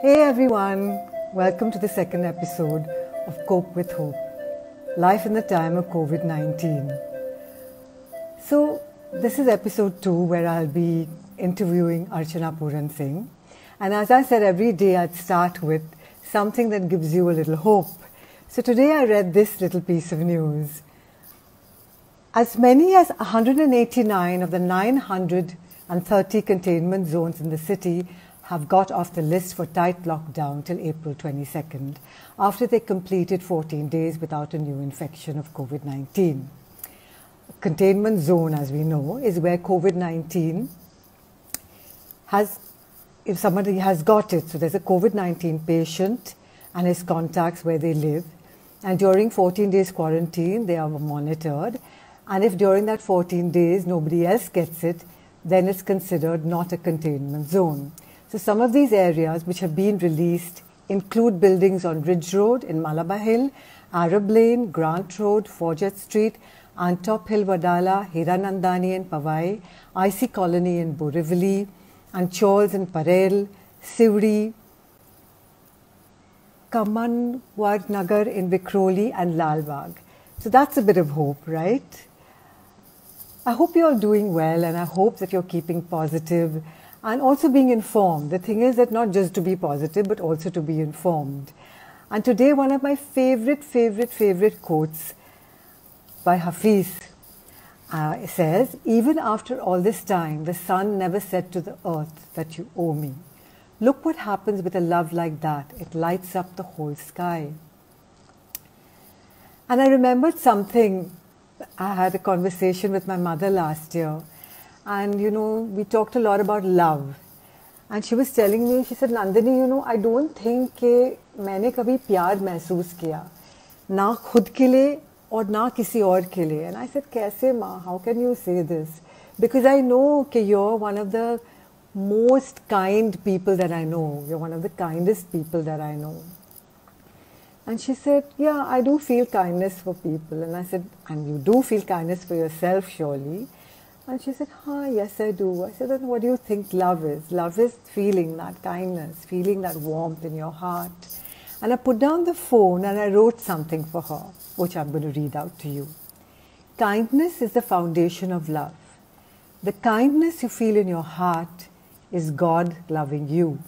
Hey everyone, welcome to the second episode of Cope with Hope, Life in the Time of COVID-19. So, this is episode 2 where I'll be interviewing Archana Puran Singh. And as I said, every day I'd start with something that gives you a little hope. So today I read this little piece of news. As many as 189 of the 930 containment zones in the city have got off the list for tight lockdown till April 22nd, after they completed 14 days without a new infection of COVID-19. Containment zone, as we know, is where COVID-19 has, if somebody has got it, so there's a COVID-19 patient and his contacts where they live, and during 14 days quarantine, they are monitored, and if during that 14 days nobody else gets it, then it's considered not a containment zone. So some of these areas which have been released include buildings on Ridge Road in Malabar Hill, Arab Lane, Grant Road, Forget Street, Antop Hill, Wadala, Hiranandani in Pavai, IC Colony in Borivali, Anchols in Parel, Sivri, Kamanwad Nagar in Vikhroli and Lalbagh. So that's a bit of hope, right? I hope you're all doing well, and I hope that you're keeping positive and also being informed. The thing is that not just to be positive, but also to be informed. And today, one of my favorite quotes by Hafiz says, "Even after all this time, the sun never said to the earth that you owe me. Look what happens with a love like that. It lights up the whole sky." And I remembered something. I had a conversation with my mother last year. And, we talked a lot about love. And she was telling me, she said, Nandini, I don't think कि मैंने कभी प्यार महसूस किया, ना खुद के लिए और ना किसी और के लिए. And I said, कैसे माँ? How can you say this? Because I know कि you're one of the most kind people that I know. You're one of the kindest people that I know. And she said, yeah, I do feel kindness for people. And I said, and you do feel kindness for yourself, surely. And she said, yes, I do. I said, then what do you think love is? Love is feeling that kindness, feeling that warmth in your heart. And I put down the phone and I wrote something for her, which I'm going to read out to you. Kindness is the foundation of love. The kindness you feel in your heart is God loving you.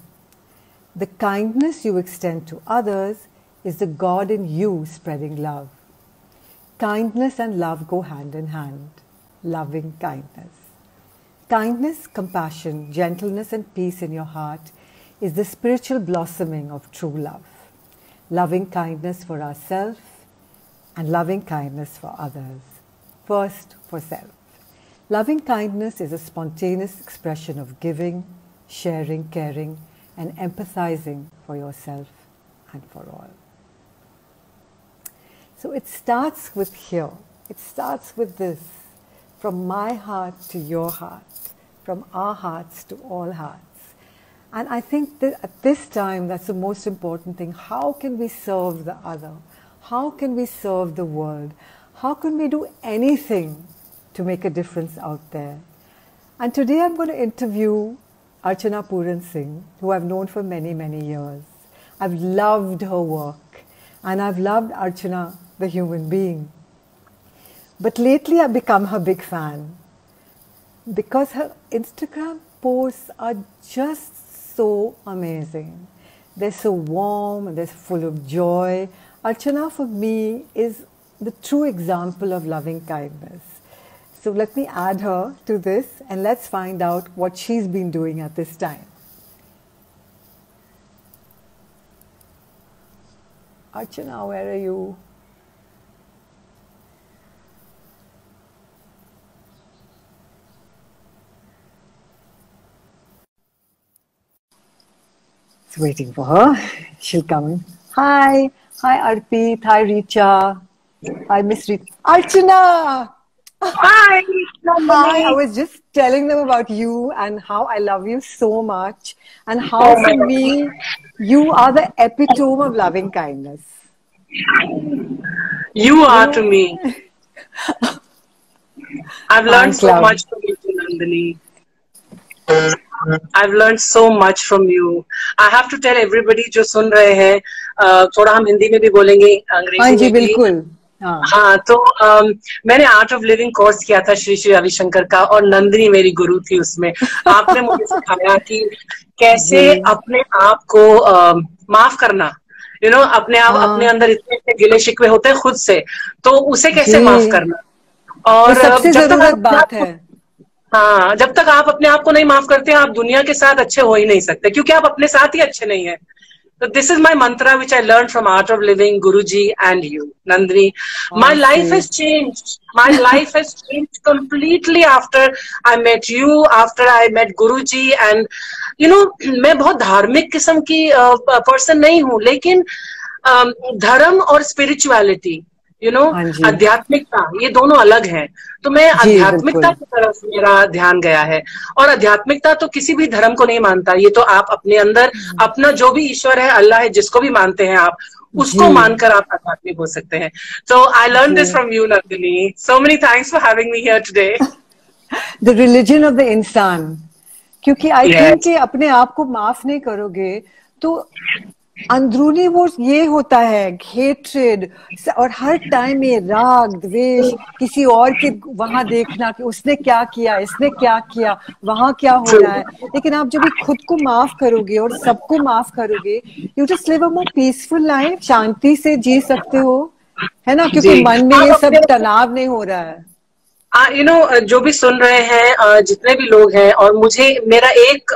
The kindness you extend to others is the God in you spreading love. Kindness and love go hand in hand. Loving kindness. Kindness, compassion, gentleness and peace in your heart is the spiritual blossoming of true love. Loving kindness for ourselves and loving kindness for others. First, for self. Loving kindness is a spontaneous expression of giving, sharing, caring and empathizing for yourself and for all. So it starts with here. It starts with this. From my heart to your heart, from our hearts to all hearts. And I think that at this time, that's the most important thing. How can we serve the other? How can we serve the world? How can we do anything to make a difference out there? And today I'm going to interview Archana Puran Singh, who I've known for many years. I've loved her work, and I've loved Archana, the human being. But lately I've become her big fan because her Instagram posts are just so amazing. They're so warm and they're full of joy. Archana for me is the true example of loving kindness. So let me add her to this and let's find out what she's been doing at this time. Archana, where are you? Waiting for her. She'll come. Hi Arpit. Hi Richa. Hi Miss Richa. Archana! Hi! Hi, I was just telling them about you and how I love you so much and how for me, you are the epitome of loving kindness. You are to me. I've learned so much from you, Nandini. I've learned so much from you. I have to tell everybody जो सुन रहे हैं, थोड़ा हम हिंदी में भी बोलेंगे, अंग्रेजी हाँ में जी भी। बिल्कुल। हाँ हाँ, तो मैंने आर्ट ऑफ लिविंग कोर्स किया था श्री श्री रविशंकर का, और नंदिनी मेरी गुरु थी उसमें। आपने मुझे सिखाया कि कैसे जी अपने आप को माफ करना, अपने आप, अपने हाँ अंदर इतने इतने गिले शिकवे होते हैं खुद से, तो उसे जी, कैसे माफ करना। वो और सबसे जब तक आप जरूरत अपने बात आप है। को, हाँ, जब तक आप अपने आप को नहीं माफ करते, आप दुनिया के साथ अच्छे हो ही नहीं सकते, क्योंकि आप अपने साथ ही अच्छे नहीं है। So this is my mantra which I learned from Art of Living, Guruji and you, Nandini. My How life has sweet। changed. My life has changed completely after I met you, after I met Guruji, and मैं बहुत धार्मिक किस्म की person नहीं हूँ, लेकिन धर्म और स्पिरिचुअलिटी, हाँ जी आध्यात्मिकता, ये दोनों अलग हैं। तो मैं जी आध्यात्मिकता बिल्कुल। की तरफ मेरा ध्यान गया है। और आध्यात्मिकता तो किसी भी धर्म को नहीं मानता, ये तो आप अपने अंदर अपना जो भी ईश्वर है, अल्लाह है, जिसको भी मानते हैं आप, जी उसको मानकर आप आध्यात्मिक हो सकते हैं। तो आई लर्न जी। This from you, Nandini. So many thanks for having me here today. The religion of the इंसान, क्योंकि आई थिंक यस, कि अपने आप को माफ नहीं करोगे तो अंदरूनी वो ये होता है हेट्रेड, और हर टाइम ये राग द्वेष, किसी और के वहां देखना कि उसने क्या किया, इसने क्या किया, वहां क्या हो ट्रू। रहा है। लेकिन आप जब भी खुद को माफ करोगे और सबको माफ करोगे, you just live a more peaceful life, शांति से जी सकते हो, है ना, क्योंकि जी, मन में आप ये अपने, सब तनाव नहीं हो रहा है। जो भी सुन रहे हैं, जितने भी लोग हैं, और मुझे मेरा एक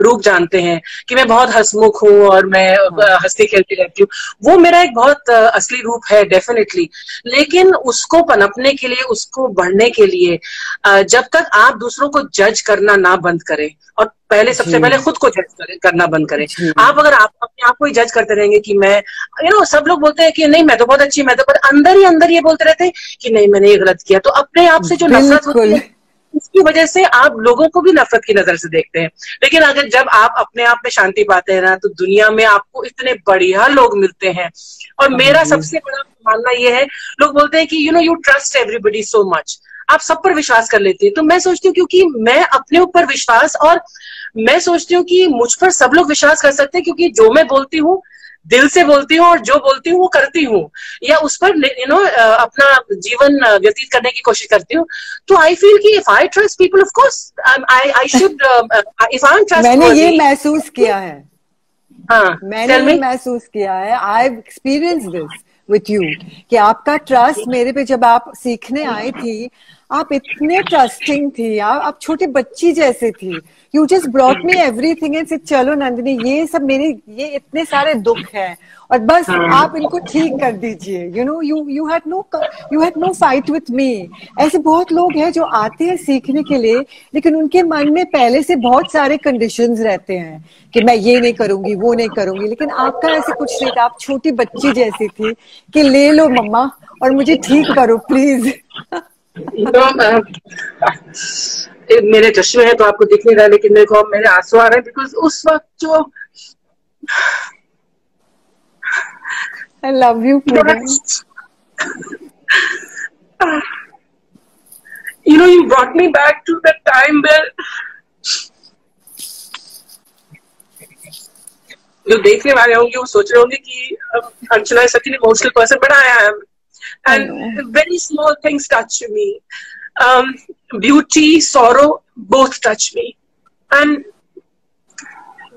रूप जानते हैं कि मैं बहुत हंसमुख हूँ और मैं हाँ हंसती खेलती रहती हूँ, वो मेरा एक बहुत असली रूप है, डेफिनेटली। लेकिन उसको पनपने के लिए, उसको बढ़ने के लिए, जब तक आप दूसरों को जज करना ना बंद करें, और पहले, सबसे जी पहले खुद को जज करना बंद करें। जी आप अगर आप अपने आप को ही जज करते रहेंगे कि मैं, सब लोग बोलते हैं कि नहीं मैं तो बहुत अच्छी, मैं तो, पर अंदर ही अंदर ये बोलते रहते हैं कि नहीं मैंने ये गलत किया, तो अपने आप से जो नफरत होती बिल्कुल। है, इसकी वजह से आप लोगों को भी नफरत की नजर से देखते हैं। लेकिन अगर जब आप अपने आप में शांति पाते हैं ना, तो दुनिया में आपको इतने बढ़िया लोग मिलते हैं। और हाँ मेरा जी सबसे बड़ा मानना यह है, लोग बोलते हैं कि you trust everybody so much, आप सब पर विश्वास कर लेती है। तो मैं सोचती हूँ, क्योंकि मैं अपने ऊपर विश्वास, और मैं सोचती हूँ कि मुझ पर सब लोग विश्वास कर सकते हैं, क्योंकि जो मैं बोलती हूँ दिल से बोलती हूँ, और जो बोलती हूँ वो करती हूँ, या उस पर अपना जीवन व्यतीत करने की कोशिश करती हूँ। तो आई फील कि if I trust people, of course I should, if I am मैंने ये ट्रस्टवर्दी। महसूस किया है, हाँ, मैंने टेल ये मी। महसूस किया है, I experience this with you, कि आपका ट्रस्ट मेरे पे, जब आप सीखने आई थी, आप इतने ट्रस्टिंग थी, आप छोटी बच्ची जैसे थी। You just brought me everything and से, चलो नंदिनी ये सब मेरे, ये इतने सारे दुख हैं और बस आप इनको ठीक कर दीजिए। You had no fight with me. ऐसे बहुत लोग हैं जो आते हैं सीखने के लिए, लेकिन उनके मन में पहले से बहुत सारे कंडीशंस रहते हैं कि मैं ये नहीं करूंगी, वो नहीं करूंगी। लेकिन आपका ऐसे कुछ नहीं था, आप छोटी बच्ची जैसी थी कि ले लो मम्मा और मुझे ठीक करो प्लीज। मेरे चश्मे हैं तो आपको दिख नहीं रहा, लेकिन मेरे को मेरे आंसू आ रहे हैं, बिकॉज उस वक्त जो I love you Poonam. you brought me back to that time where जो देखने वाले होंगे वो सोच रहे होंगे कि अर्चना is such an emotional person, but I am, and very small things touch me. Beauty, sorrow, both touch me. And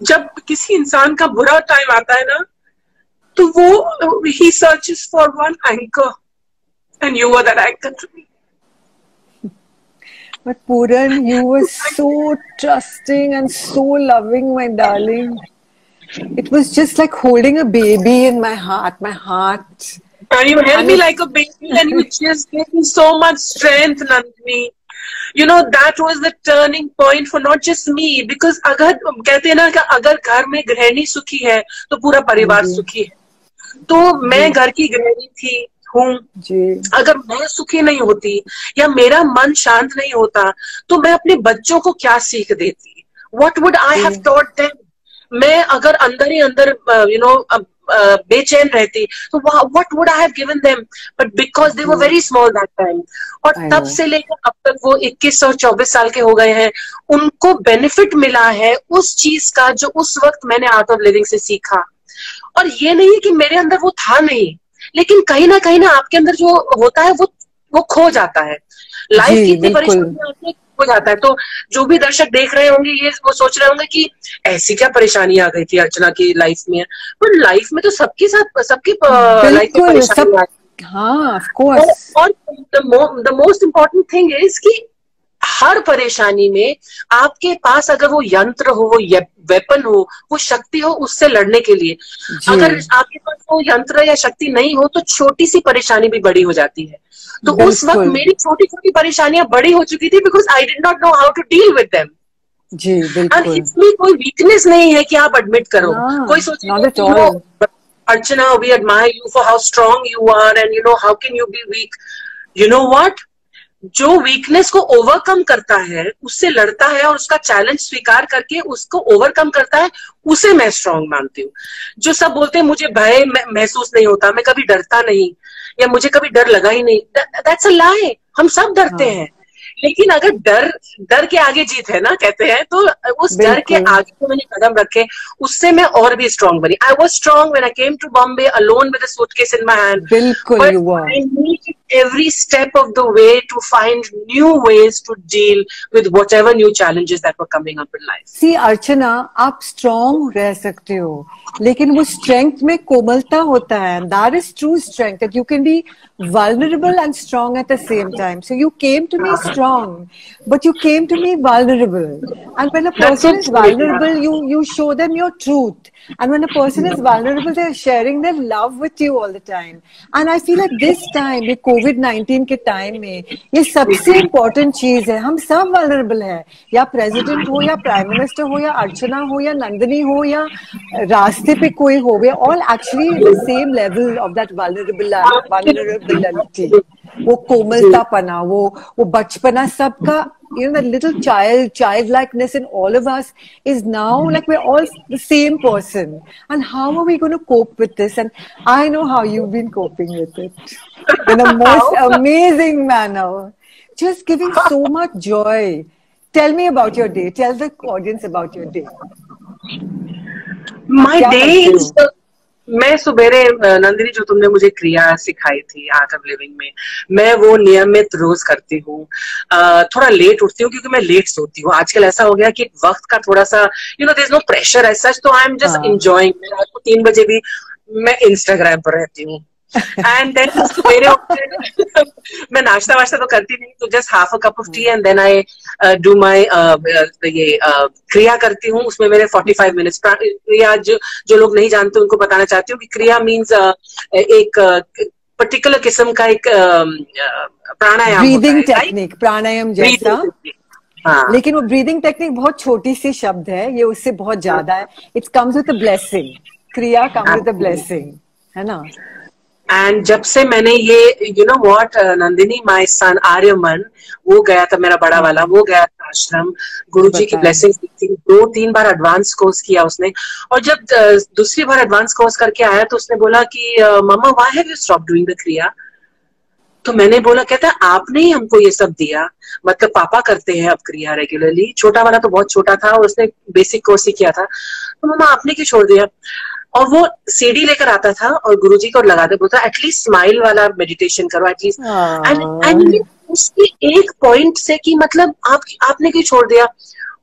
जब किसी इंसान का बुरा टाइम आता है ना, तो वो he searches for one anchor, and you were that anchor to me. But Puran, you were so trusting and so loving, my darling. It was just like holding a baby in my heart. My heart. And you held me like a baby, and you just gave me so much strength, Nandini. That was the turning point for not just me, because अगर कहते हैं ना कि अगर घर में गृहिणी सुखी है तो पूरा परिवार सुखी है। तो मैं घर की गृहिणी थी, हूँ। अगर मैं सुखी नहीं होती या मेरा मन शांत नहीं होता, तो मैं अपने बच्चों को क्या सीख देती? What would I have taught them? मैं अगर अंदर ही अंदर बेचैन रहती, तो what would I have given them, but because they were very small that time. और तब से लेकर अब तक वो 21 और 24 साल के हो गए हैं, उनको बेनिफिट मिला है उस चीज का जो उस वक्त मैंने आर्ट ऑफ लिविंग से सीखा। और ये नहीं है कि मेरे अंदर वो था नहीं, लेकिन कहीं ना आपके अंदर जो होता है वो खो जाता है। लाइफ की इतनी परेशानी आती है, हो जाता है। तो जो भी दर्शक देख रहे होंगे ये वो सोच रहे होंगे कि ऐसी क्या परेशानी आ गई थी अर्चना की लाइफ में, पर लाइफ में तो सबके साथ सबकी लाइफ में परेशानी आती है। हाँ, ऑफ कोर्स। और the most important thing is कि हर परेशानी में आपके पास अगर वो यंत्र हो, वो वेपन हो, वो शक्ति हो उससे लड़ने के लिए, अगर आपके पास वो यंत्र या शक्ति नहीं हो तो छोटी सी परेशानी भी बड़ी हो जाती है। तो उस वक्त मेरी छोटी छोटी परेशानियां बड़ी हो चुकी थी because I did not know how to deal with them. जी बिल्कुल। इसमें कोई वीकनेस नहीं है कि आप एडमिट करो। कोई सोचेगा Archana we admire you for how strong you are and you know how can you be weak. You know what, जो वीकनेस को ओवरकम करता है, उससे लड़ता है और उसका चैलेंज स्वीकार करके उसको ओवरकम करता है, उसे मैं स्ट्रांग मानती हूँ। जो सब बोलते हैं मुझे भय महसूस नहीं होता, मैं कभी डरता नहीं, या मुझे कभी डर लगा ही नहीं, दैट्स अ लाई। हम सब डरते हैं, लेकिन अगर डर के आगे जीत है ना कहते हैं, तो उस डर के आगे जो मैंने कदम रखे उससे मैं और भी स्ट्रांग बनी। I was strong when I came to Bombay alone with a suitcase in my hand. बिल्कुल, but I need every step of the way to find new ways to deal with whatever new challenges that were coming up in life. See अर्चना, आप strong रह सकते हो, लेकिन वो strength में कोमलता होता है। That is true strength, that you can be vulnerable and strong at the same time. So you came to me strong, but you came to me vulnerable. And when a person is vulnerable, you show them your truth. And when a person is vulnerable, they're sharing their love with you all the time. And I feel at this time, ये COVID-19 के time में ये सबसे important चीज है। हम सब vulnerable है, या प्रेसिडेंट हो, या प्राइम मिनिस्टर हो, या अर्चना हो, या नंदिनी हो, या रास्ते पे कोई हो, we are all actually the same level of that vulnerability. वो कोमलतापना, वो बचपना सबका, you know, the little childlikeness in all of us is now like we're all the same person. And how are we going to cope with this? And I know how you've been coping with it in a most amazing manner, just giving so much joy. Tell me about your day. Tell the audience about your day. My day is मैं सुबेरे नंदिनी जो तुमने मुझे क्रिया सिखाई थी art of living में, मैं वो नियमित रोज करती हूँ। थोड़ा लेट उठती हूँ क्योंकि मैं लेट सोती हूँ। आजकल ऐसा हो गया कि वक्त का थोड़ा सा there is no pressure as such, तो आई एम जस्ट एंजॉयिंग। रात को 3 बजे भी मैं इंस्टाग्राम पर रहती हूँ। एंड देन सवेरे मैं नाश्ता वाश्ता तो करती नहीं, तो just half a cup of tea and then I do my ये क्रिया करती हूँ। उसमें मेरे 45 मिनट्स क्रिया, जो लोग नहीं जानते उनको बताना चाहती हूँ कि क्रिया मीन्स एक पर्टिकुलर किस्म का एक प्राणायाम, ब्रीदिंग टेक्निक, प्राणायाम जैसा। हाँ। लेकिन वो ब्रीदिंग टेक्निक बहुत छोटी सी शब्द है, ये उससे बहुत ज्यादा है। It's comes with a blessing, क्रिया कम्स विद अ ब्लेसिंग, है ना। एंड जब से मैंने ये you know what Nandini, my son Aryaman, वो गया था, मेरा बड़ा वाला, वो गया था आश्रम, गुरुजी की ब्लेसिंग्स थी। 2-3 बार एडवांस कोर्स किया उसने, और जब दूसरी बार एडवांस कोर्स करके आया तो उसने बोला कि mama why have you stop doing the kriya. तो मैंने बोला, कहता है आपने ही हमको ये सब दिया, मतलब पापा करते हैं अब क्रिया रेगुलरली। छोटा वाला तो बहुत छोटा था और उसने बेसिक कोर्स ही किया था, तो मम्मा आपने क्यों छोड़ दिया। और वो सीडी लेकर आता था और गुरुजी को लगाते, बोलता एटलीस्ट स्माइल वाला मेडिटेशन करो एटलीस्ट। एंड उसकी एक पॉइंट से कि मतलब आपने क्यों छोड़ दिया।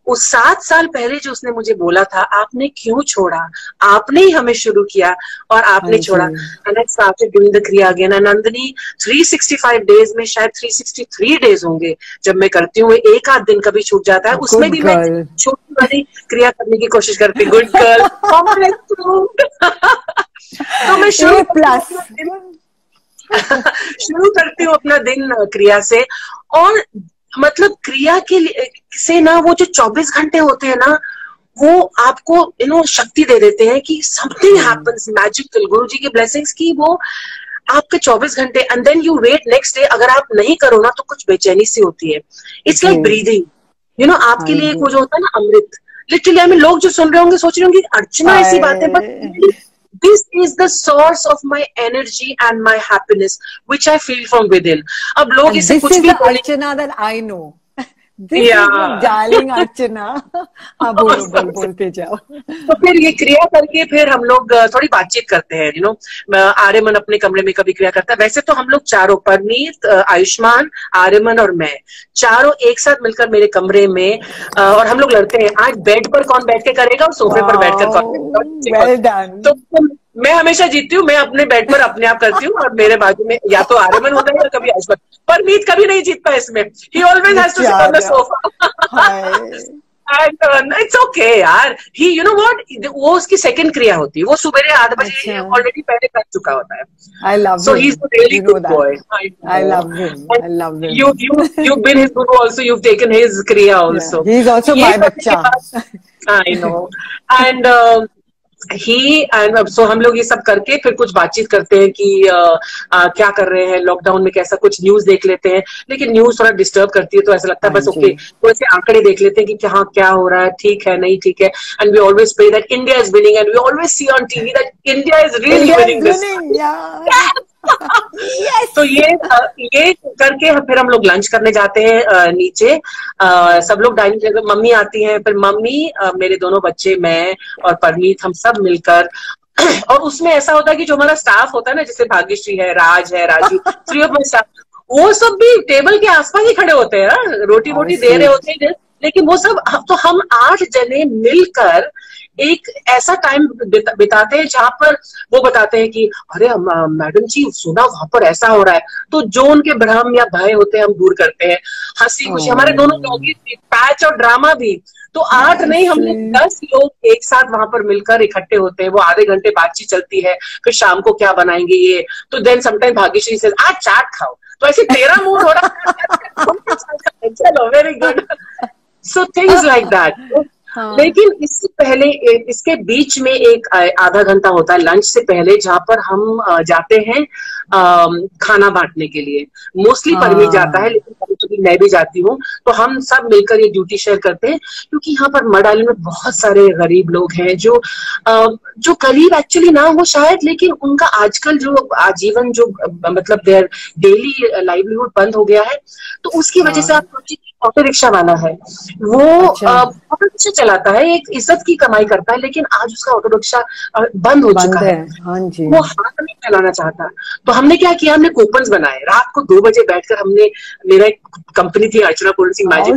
उस 7 साल पहले जो उसने मुझे बोला था, आपने क्यों छोड़ा, आपने ही हमें शुरू किया और आपने छोड़ा। And I started doing the क्रिया अगेन। नंदिनी 365 डेज में शायद 363 डेज होंगे जब मैं करती हूँ, एक आध दिन कभी छूट जाता है, उसमें भी मैं छोटी वाली क्रिया करने की कोशिश करती। Good girl. तो मैं शुरू करती हूँ अपना दिन क्रिया से। और मतलब क्रिया के लिए से ना वो जो 24 घंटे होते हैं ना, वो आपको शक्ति दे देते हैं कि समथिंग हैपेंस मैजिकल, गुरुजी की ब्लेसिंग्स की वो आपके 24 घंटे। And then you wait next day, अगर आप नहीं करो ना तो कुछ बेचैनी सी होती है। इट्स लाइक ब्रीदिंग, आपके लिए वो जो होता है ना अमृत, लिटरली। लोग जो सुन रहे होंगे सोच रहे होंगे अर्चना ऐसी बातें, but this is the source of my energy and my happiness which I feel from within. अब लोग इसे कुछ भी बोले, Archana that I know. This is my darling Archana. हाँ बोलते जाओ. तो फिर ये क्रिया करके फिर हम लोग थोड़ी बातचीत करते हैं, you know. आर्यमन अपने कमरे में कभी क्रिया करता है, वैसे तो हम लोग चारों, परनीत, आयुष्मान, आर्यमन और मैं, चारों एक साथ मिलकर मेरे कमरे में, और हम लोग लड़ते हैं आज बेड पर कौन बैठ के करेगा और सोफे पर बैठकर कौन. Well done. तो मैं हमेशा जीतती हूँ, मैं अपने बेड पर अपने आप करती हूँ, और मेरे बाजू में या तो आर्यमन होता है या कभी आयुष्मान. परनीत कभी नहीं जीतता इसमें. He always has to sit on the sofa. And it's okay यार. He, you know what, वो उसकी सेकंड क्रिया होती है, वो सुबह 8 बजे ऑलरेडी पहले कर चुका होता है. I love him. So he's a really good boy. I love him. I love him. You've been his guru also. You've taken his kriya also. Yeah, he's also my bachcha. I know. And so हम लोग ये सब करके फिर कुछ बातचीत करते हैं कि क्या कर रहे हैं लॉकडाउन में, कैसा कुछ न्यूज देख लेते हैं. लेकिन न्यूज थोड़ा डिस्टर्ब करती है, तो ऐसा लगता है बस ओके थोड़े से आंकड़े देख लेते हैं कि क्या हो रहा है, ठीक है नहीं ठीक है. And we always pray that India is winning, and we always see on TV that India is really winning this. तो ये करके फिर हम लोग लंच करने जाते हैं नीचे. सब लोग डाइनिंग टेबल, मम्मी आती हैं, फिर मम्मी, मेरे दोनों बच्चे, मैं और परनीत, हम सब मिलकर. और उसमें ऐसा होता है कि जो हमारा स्टाफ होता है ना, जैसे भाग्यश्री है, राज है, राजू, 3 ऑफ माय स्टाफ, वो सब भी टेबल के आसपास ही खड़े होते हैं, रोटी वोटी दे रहे होते हैं. लेकिन वो सब, तो हम 8 जने मिलकर एक ऐसा टाइम बिताते हैं जहां पर वो बताते हैं कि अरे मैडम जी सुना वहां पर ऐसा हो रहा है. तो जो उनके भ्रम या भय होते हैं हम दूर करते हैं. हंसी खुशी, हमारे दोनों डॉगी, पैच और ड्रामा भी. तो 8 नहीं, हम लोग 10 लोग एक साथ वहां पर मिलकर इकट्ठे होते हैं. वो आधे घंटे बातचीत चलती है, फिर शाम को क्या बनाएंगे ये. तो देन समटाइम भाग्यश्री से आज चाट खाओ, तो ऐसे तेरा मूड हो रहा है, चलो very good. So things like that. लेकिन इससे पहले, इसके बीच में एक आधा घंटा होता है लंच से पहले, जहां पर हम जाते हैं खाना बांटने के लिए. मोस्टली परमीत जाता है, लेकिन कभी कभी मैं भी जाती हूँ. तो हम सब मिलकर ये ड्यूटी शेयर करते हैं, क्योंकि यहाँ पर मडाली में बहुत सारे गरीब लोग हैं जो गरीब एक्चुअली ना हो शायद, लेकिन उनका आजकल जो आजीवन, जो मतलब देयर डेली लाइवलीहुड बंद हो गया है. तो उसकी वजह से आप सोचिए, ऑटो रिक्शा वाला है, वो ऑटो रिक्शा चलाता है, एक इज्जत की कमाई करता है, लेकिन आज उसका ऑटो रिक्शा बंद हो चुका है. हाँ जी. वो हाथ में चलाना चाहता. तो हमने क्या किया, हमने कूपन्स बनाए. रात को 2 बजे बैठकर हमने, मेरा एक कंपनी थी अर्चना पूर्ण सिंह मैजिक,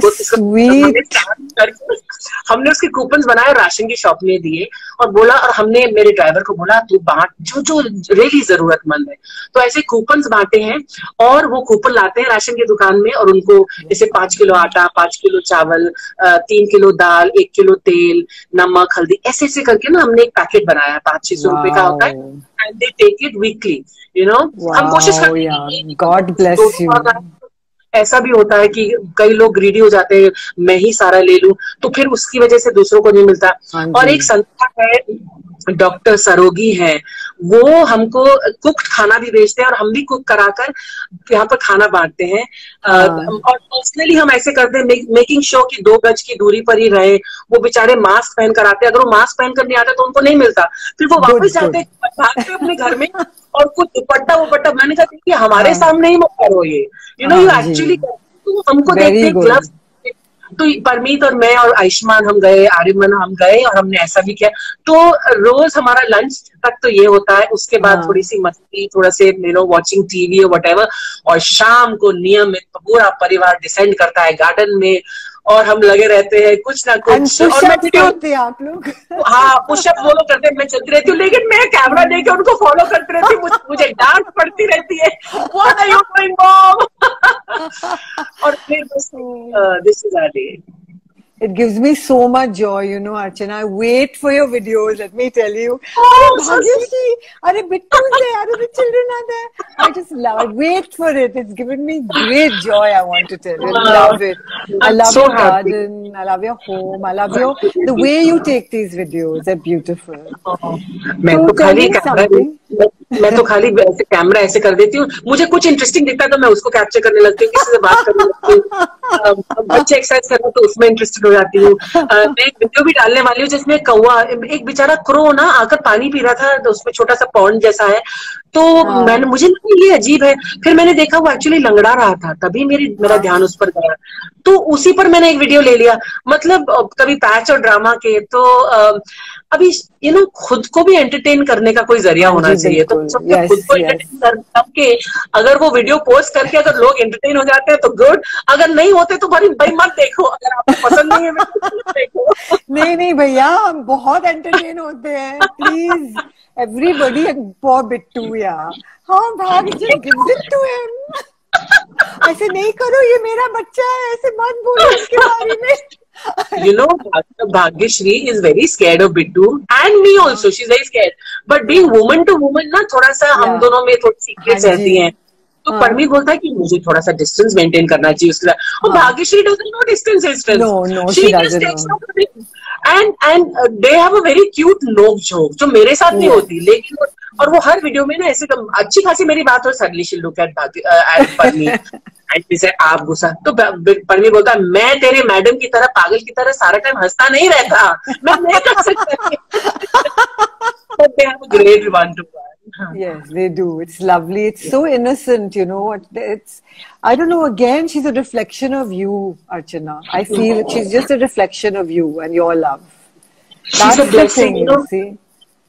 हमने उसके कूपन्स बनाए, राशन की शॉप में दिए और बोला, और हमने मेरे ड्राइवर को बोला तू बांट जो रियली जरूरतमंद है. तो ऐसे कूपन्स बांटे हैं, और वो कूपन लाते हैं राशन की दुकान में, और उनको जैसे 5 किलो आटा, 5 किलो चावल, 3 किलो दाल, 1 किलो तेल, नमक, हल्दी, ऐसे ऐसे करके ना हमने एक पैकेट बनाया. 500-600 रुपए का होता है. And they take it weekly, you know. हम कोशिश करते हैं. God bless you. ऐसा भी होता है कि कई लोग ग्रीडी हो जाते हैं, मैं ही सारा ले लूं, तो फिर उसकी वजह से दूसरों को नहीं मिलता. और एक संस्था है, डॉक्टर सरोगी है, वो हमको कुक्ड खाना भी बेचते हैं, और हम भी कुक कराकर यहाँ पर खाना बांटते हैं. और पर्सनली हम ऐसे करते हैं, मेकिंग श्योर कि 2 गज की दूरी पर ही रहे. वो बेचारे मास्क पहन कर आते हैं, अगर वो मास्क पहनकर नहीं आता तो उनको नहीं मिलता. फिर वो वापस जाते हैं भागते अपने घर में, और कुछ दुपट्टा. मैंने कहा कि हमारे सामने ही मत करो ये, यू नो, यू एक्चुअली हमको देखते ग्लव्स. तो परमीत और मैं और आयुष्मान हम गए, आर्यमन हम गए, और हमने ऐसा भी किया. तो रोज हमारा लंच तक तो ये होता है. उसके बाद थोड़ी सी मस्ती, थोड़ा से वॉचिंग टीवी और व्हाटएवर. और शाम को नियमित पूरा परिवार डिसेंड करता है गार्डन में, और हम लगे रहते हैं कुछ ना कुछ. और मैं करते हैं आप लोग. हाँ, पुशअप वो लोग करते हैं, मैं चलती रहती हूँ, लेकिन मैं कैमरा लेके उनको फॉलो करती रहती हूँ. मुझे डांट पड़ती रहती है, what are you doing mom. और फिर this is our day. It gives me so much joy, you know, Archana. I wait for your videos, let me tell you. Are bittus there? Are the children are there? I just love it. Wait for it. It's given me great joy, I want to tell you. I love it. I love your garden. I love your home. I love the way you take these videos. They're beautiful. मैं तो खाली ऐसे camera ऐसे कर देती हूँ. मुझे कुछ इंटरेस्टिंग दिखता है तो मैं उसको कैप्चर करने लगती हूँ, किसी से बात करने लगती हूँ. बच्चे एक्सरसाइज कर रहे तो उसमें इंटरेस्टेड हो जाती हूँ। मैं एक वीडियो भी डालने वाली हूँ जिसमें कौवा, एक बेचारा क्रो ना आकर पानी पी रहा था, तो उसमें छोटा सा पॉन्ड जैसा है, तो मुझे लगा ये अजीब है, फिर मैंने देखा वो एक्चुअली लंगड़ा रहा था, तभी मेरा ध्यान उस पर गया, तो उसी पर मैंने एक वीडियो ले लिया। मतलब कभी पैच और ड्रामा के, तो अभी खुद को भी एंटरटेन करने का कोई जरिया होना चाहिए, तो खुद को एंटरटेन करके अगर वो वीडियो पोस्ट करके अगर लोग एंटरटेन हो जाते हैं तो गुड, अगर नहीं होते तो भाई मत देखो, अगर आपको पसंद नहीं है मत देखो। नहीं भैया, हम बहुत एंटरटेन होते हैं, प्लीज एवरीबडी फॉर बिट्टू यार। हाँ भाग, just give it to him. ऐसे नहीं करो, ये मेरा बच्चा है, ऐसे मत बोलो उसके बारे में। Bhagyashree is very scared of Bittu and me also. She's very scared. But being woman to woman ना, थोड़ा सा हम दोनों में थोड़ी सीक्रेट्स रहती हैं। तो परमीत बोलता है कि मुझे थोड़ा सा डिस्टेंस मेंटेन करना चाहिए उसके लिए, और Bhagyashree doesn't know distance. No, she doesn't. And they have a very cute नोक झोंक जो मेरे साथ नहीं होती, लेकिन और वो हर वीडियो में ना ऐसे अच्छी खासी मेरी बात हो, suddenly she look at Parmeet and से आप गुस्सा, तो परमीत बोलता है मैं तेरे मैडम की तरह पागल की तरह सारा टाइम हंसता नहीं रहता, मैं नहीं कर सकता। But they have a great one to one. Yes, they do. It's lovely. It's so innocent, you know. It's, I don't know, again, she's a reflection of you, Archana. I feel she's just a reflection of you and your love. She's a blessing, you know. See?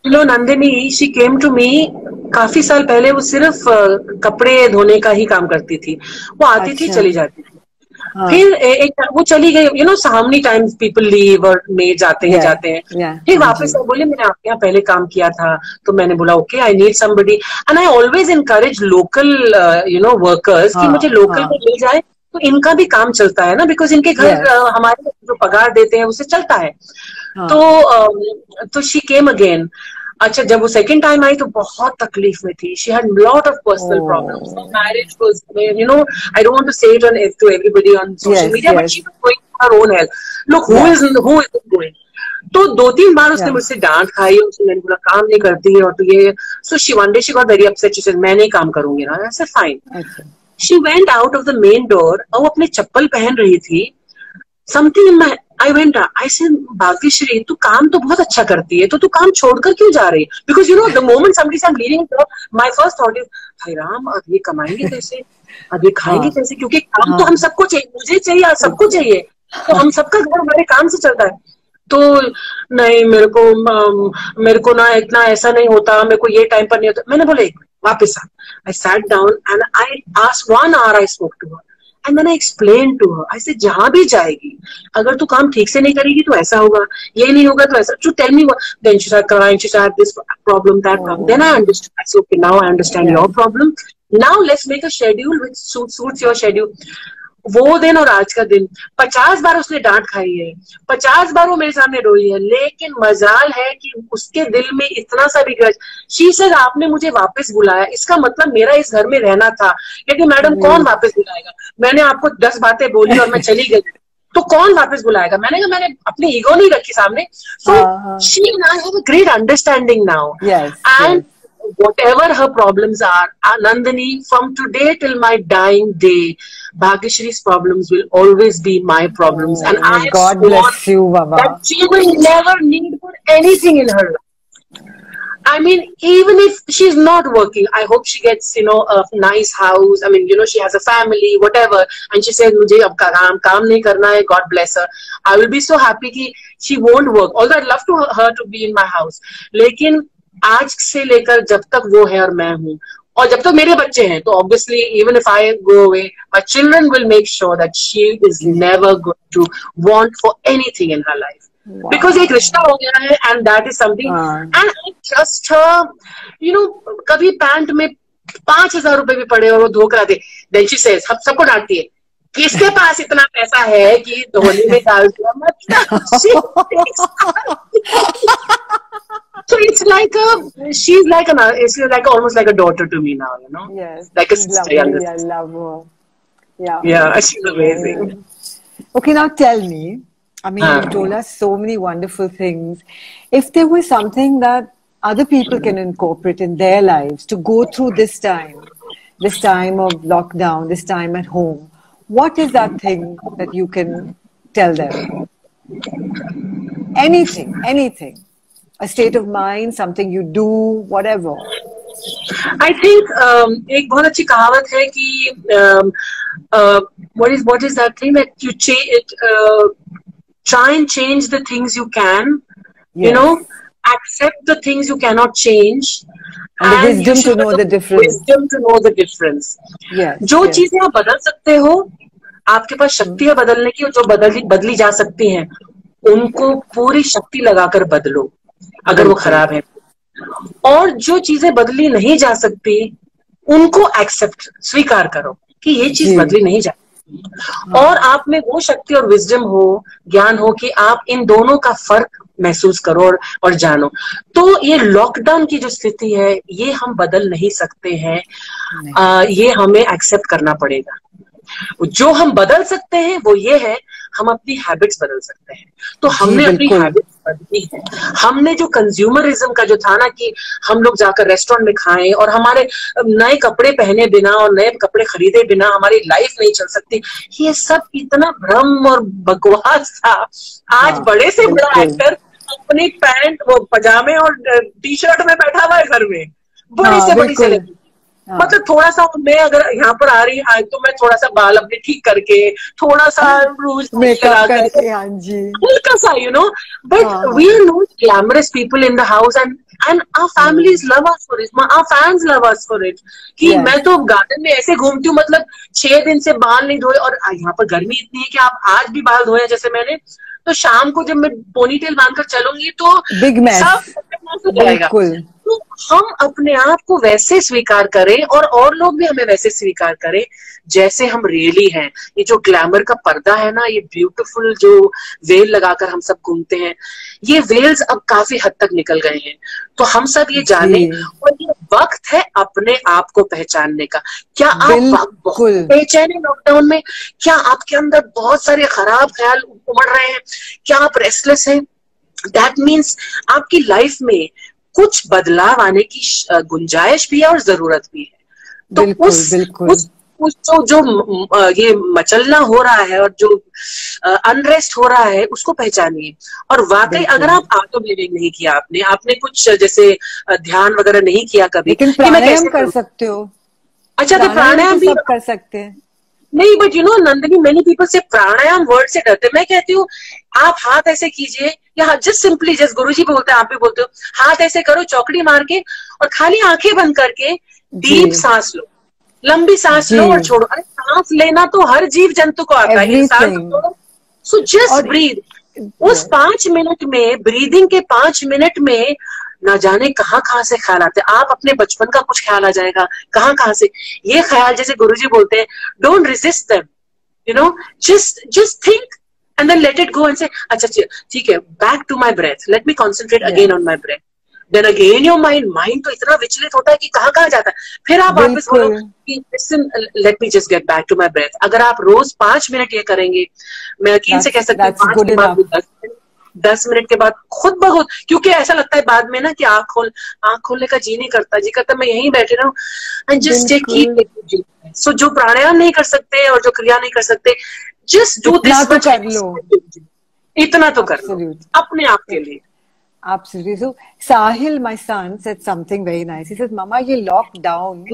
You know, Nandini, she came to me काफी साल पहले, वो सिर्फ कपड़े धोने का ही काम करती थी, वो आती थी चली जाती थी। फिर एक वो चली गई, you know, how many times people leave और मेड जाते हैं, फिर वापस वो बोले मैंने आपके यहाँ पहले काम किया था, तो मैंने बोला okay, I need somebody, and I always encourage local you know workers कि मुझे लोकल में मिल जाए तो इनका भी काम चलता है ना, बिकॉज इनके घर हमारे जो पगार देते हैं उससे चलता है। तो शी केम अगेन। अच्छा, जब वो सेकंड टाइम आई तो बहुत तकलीफ में थी, she had lot of personal problems, marriage was, you know, I don't want to say it on to everybody on social media, but she was going for her own health. Look who is going. तो 2-3 बार उसने मुझसे डांट खाई, उसने मैंने बोला काम नहीं करती है और तो ये, so she one day she got very upset, she said मैं नहीं काम करूंगी ना, ऐसे fine. She went out of the main door, और वो अपने चप्पल पहन रही थी, something in my, I went, I said, Bhagyashree, तू काम तो बहुत अच्छा करती है, तो तू काम छोड़कर क्यों जा रही है? Because you know, the moment somebody says I'm leaving, my first thought is, हाय राम, अब ये कमाएंगे कैसे, अब ये खाएंगे कैसे? क्योंकि काम तो हम सबको चाहिए, मुझे चाहिए, सबको चाहिए, तो हम सबका घर हमारे काम से चलता है। तो नहीं, मेरे को ना इतना ऐसा नहीं होता, मेरे को ये टाइम पर नहीं होता। मैंने बोला वापस आ। I sat down and I asked 1 hour, I spoke to her. And then I explained to her, I said, जहां भी जाएगी, अगर तू काम ठीक से नहीं करेगी तो ऐसा होगा, ये नहीं होगा तो ऐसा, to tell me what, then she started crying, she started this problem, that problem. Then I understood. I said, okay, now I understand your problem. Now let's make a schedule which suits your schedule. वो दिन और आज का दिन 50 बार उसने डांट खाई है, 50 बार वो मेरे सामने रोई है, लेकिन मजाल है कि उसके दिल में इतना सा भी ग्रज। शी सेड आपने मुझे वापस बुलाया, इसका मतलब मेरा इस घर में रहना था। क्योंकि मैडम कौन वापस बुलाएगा, मैंने आपको 10 बातें बोली और मैं चली गई, तो कौन वापस बुलाएगा? मैंने कहा मैंने अपनी ईगो नहीं रखी सामने। So she and I have a great understanding now, and whatever her problems are, Nandini, from today till my dying day, Bhagyashree's problems will always be my problems, and I God bless you, Baba. That she will never need for anything in her life. I mean, even if she's not working, I hope she gets, you know, a nice house. I mean, you know, she has a family, whatever. And she said, "Mujhe ab kaam nahi karna hai." God bless her. I will be so happy कि she won't work. Although I'd love her to be in my house. लेकिन आज से लेकर जब तक वो है और मैं हूँ, और जब तक मेरे बच्चे हैं, तो obviously even if I go away, my children will make sure that she is never going to want for anything in her life. Wow. Because एक रिश्ता हो गया है, and that is something, and I trust her, you know, कभी pant में 5,000 रुपए भी पड़े और वो धो कर आते, then she says, सबको डांटती है, किसके पास इतना पैसा है कि धोने में डाल दिया, मतलब so it's like she's like almost like a daughter to me now, you know. Yes, like a sister. Lovely. I love her. Yeah, she's amazing. Okay, now tell me, I mean, you told us so many wonderful things. If there was something that other people can incorporate in their lives to go through this time of lockdown, this time at home, what is that thing that you can tell them? anything, a state of mind, something you do, whatever. I think एक बहुत अच्छी कहावत है कि what is that thing that you try and change the things you can, you know, accept the things you cannot change, and the wisdom to know the difference. Wisdom to know the difference. Yes. जो चीजें आप बदल सकते हो, आपके पास शक्ति है बदलने की, और जो बदली जा सकती हैं, उनको पूरी शक्ति लगाकर बदलो अगर वो खराब है। और जो चीजें बदली नहीं जा सकती, उनको एक्सेप्ट, स्वीकार करो कि ये चीज बदली नहीं जा सकती, और आप में वो शक्ति और विजडम हो, ज्ञान हो कि आप इन दोनों का फर्क महसूस करो और जानो। तो ये लॉकडाउन की जो स्थिति है, ये हम बदल नहीं सकते हैं, ये हमें एक्सेप्ट करना पड़ेगा। जो हम बदल सकते हैं वो ये है, हम अपनी हैबिट्स बदल सकते हैं। तो हमने अपनी हैबिट्स बदली है। हमने जो कंज्यूमरिज्म का जो था ना, कि हम लोग जाकर रेस्टोरेंट में खाएं और हमारे नए कपड़े पहने बिना और नए कपड़े खरीदे बिना हमारी लाइफ नहीं चल सकती, ये सब इतना भ्रम और बकवास था। आज बड़े से बड़ा एक्टर अपनी पैंट, वो पजामे और टी शर्ट में बैठा हुआ है घर में, बड़ी से बड़ी सेलिब्रिटी। मतलब थोड़ा सा मैं अगर यहाँ पर आ रही है तो मैं थोड़ा सा बाल अपने ठीक करके, थोड़ा सा रूज लगा करके, हल्का सा, you know, but we are not glamorous people in the house, and our families love us for it, our fans love us for it. कि मैं तो गार्डन में ऐसे घूमती हूँ, मतलब 6 दिन से बाल नहीं धोए, और यहाँ पर गर्मी इतनी है कि आप आज भी बाल धोए जैसे मैंने, तो शाम को जब मैं पोनीटेल बांधकर चलूंगी तो सब हो जाएगा। तो हम अपने आप को वैसे स्वीकार करें, और लोग भी हमें वैसे स्वीकार करें जैसे हम रियली हैं। ये जो ग्लैमर का पर्दा है ना, ये ब्यूटीफुल जो वेल लगाकर हम सब घूमते हैं, ये वेल्स अब काफी हद तक निकल गए हैं। तो हम सब ये जाने, और ये वक्त है अपने आप को पहचानने का। क्या आप बहुत बेचैन है लॉकडाउन में? क्या आपके अंदर बहुत सारे खराब ख्याल उमड़ रहे हैं? क्या आप रेस्टलेस हैं? दैट मीन्स आपकी लाइफ में कुछ बदलाव आने की गुंजाइश भी है और जरूरत भी है। तो उस जो ये मचलना हो रहा है और जो अनरेस्ट हो रहा है, उसको पहचानिए। और वाकई अगर आप ऑटो लिविंग नहीं किया, आपने कुछ जैसे ध्यान वगैरह नहीं किया कभी, लेकिन प्राणायाम कर सकते हो। अच्छा, तो प्राणायाम भी कर सकते हैं। नहीं, but you know Nandini, many people से प्राणायाम वर्ड से डरते। मैं कहती हूँ आप हाथ ऐसे कीजिए, या जस्ट सिंपली, जस्ट गुरुजी बोलते हैं, आप भी बोलते हो, हाथ ऐसे करो चौकड़ी मार के, और खाली आंखें बंद करके डीप सांस लो, लंबी सांस लो और छोड़ो। अरे सांस लेना तो हर जीव जंतु को आता है, इंसान को छोड़ो। So just breathe. उस 5 मिनट में, ब्रीदिंग के 5 मिनट में ना जाने कहाँ से ख्याल आते हैं। आप अपने बचपन का कुछ ख्याल आ जाएगा, कहाँ से ये ख्याल, जैसे गुरुजी बोलते हैं, don't resist them, you know, just think and then let it go and say, अच्छा ठीक है, back to my breath, let me concentrate again on my breath. Then again your mind तो इतना विचलित होता है कि कहाँ जाता है। फिर आप वापस बोलो कि listen, let me just get back to my breath। अगर आप रोज 5 मिनट ये करेंगे, मैं यकीन से कह सकती हूँ 5 के बाद 10 मिनट के बाद खुद ब खुद, क्योंकि ऐसा लगता है बाद में ना कि आंख खोलने का जी नहीं करता, जी करता मैं यहीं बैठे रहूं and just take so जो प्राणायाम नहीं कर सकते और जो क्रिया नहीं कर सकते, just do this much, कर लो, इतना तो कर लो अपने आप के लिए। Absolutely. So Sahil, my son, said something very nice. He said, "Mama, ये लॉकडाउन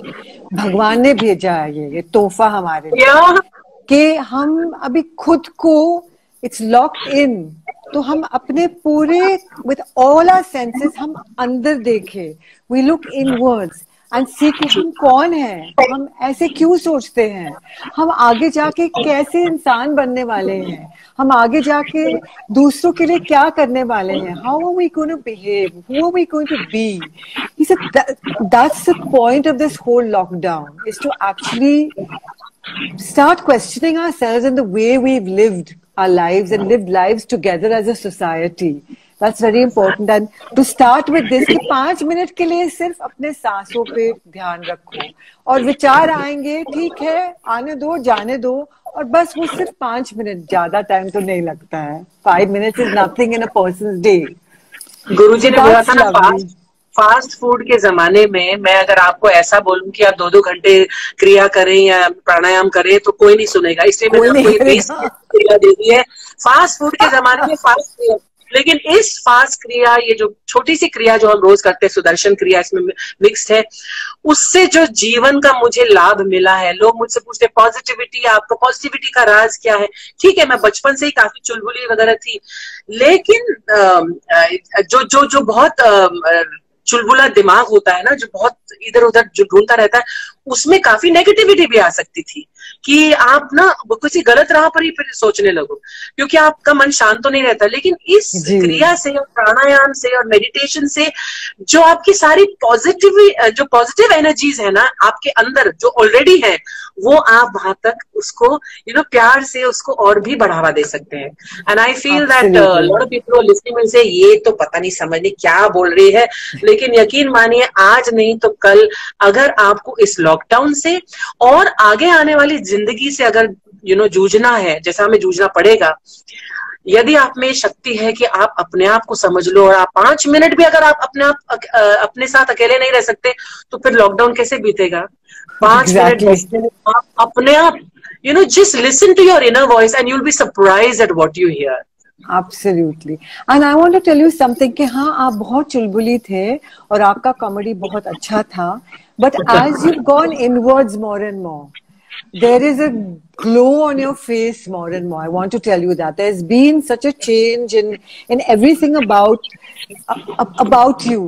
भगवान ने भेजा है, ये तोहफा हमारे लिए, कि हम अभी खुद को, it's locked in, तो हम अपने पूरे with all our senses हम अंदर देखें, we look inwards and see कि हम कौन हैं, हम ऐसे क्यों सोचते हैं, हम आगे जाके कैसे इंसान बनने वाले हैं, हम आगे जाके दूसरों के लिए क्या करने वाले हैं, how are we going to behave, who are we going to be." He said that's the point of this whole lockdown, is to actually start questioning ourselves and the way we've lived our lives and lived lives together as a society. That's very important. And to start with this, कि 5 minute के लिए सिर्फ अपने सांसों पे ध्यान रखो, और विचार आएंगे, ठीक है, आने दो, जाने दो, और बस वो सिर्फ 5 मिनट, ज्यादा टाइम तो नहीं लगता है। 5 minutes is nothing in a person's day. गुरुजी ने बोला था ना, फास्ट फूड के जमाने में मैं अगर आपको ऐसा बोलूं कि आप 2-2 घंटे क्रिया करें या प्राणायाम करें तो कोई नहीं सुनेगा, इसलिए मैंने आपको ये बेसिक क्रिया दे दी है। फास्ट फूड के जमाने में फास्ट क्रिया, लेकिन इस फास्ट क्रिया, ये जो छोटी सी क्रिया जो हम रोज करते हैं, सुदर्शन क्रिया इसमें मिक्स्ड है, उससे जो जीवन का मुझे लाभ मिला है। लोग मुझसे पूछते पॉजिटिविटी, आपको पॉजिटिविटी का राज क्या है? ठीक है, मैं बचपन से ही काफी चुलबुली वगैरह थी, लेकिन जो बहुत चुलबुला दिमाग होता है ना, जो बहुत इधर उधर जो ढूंढता रहता है, उसमें काफी नेगेटिविटी भी आ सकती थी कि आप ना किसी गलत राह पर ही फिर सोचने लगो, क्योंकि आपका मन शांत तो नहीं रहता। लेकिन इस क्रिया से और प्राणायाम से और मेडिटेशन से जो आपकी सारी पॉजिटिव एनर्जीज है ना आपके अंदर, जो ऑलरेडी है, वो आप वहां तक उसको प्यार से उसको और भी बढ़ावा दे सकते हैं। And I feel that lot of people are listening से ये तो पता नहीं समझ नहीं क्या बोल रही है, लेकिन यकीन मानिए आज नहीं तो कल अगर आपको इस लॉकडाउन से और आगे आने वाली जिंदगी से अगर जूझना है, जैसा हमें जूझना पड़ेगा, यदि आप में शक्ति है कि आप अपने आप को समझ लो और आप 5 मिनट भी अगर आप अपने साथ अकेले नहीं रह सकते तो फिर लॉकडाउन कैसे बीतेगा? 5 मिनट 10 मिनट आप अपने आप just listen to your inner voice and you'll be surprised at what you hear. Absolutely. And I want to tell you something कि हाँ, आप बहुत चुलबुली थे और आपका कॉमेडी बहुत अच्छा था, but as you've gone inwards more and more, there is a glow on your face more and more. I want to tell you that there's been such a change in everything about you.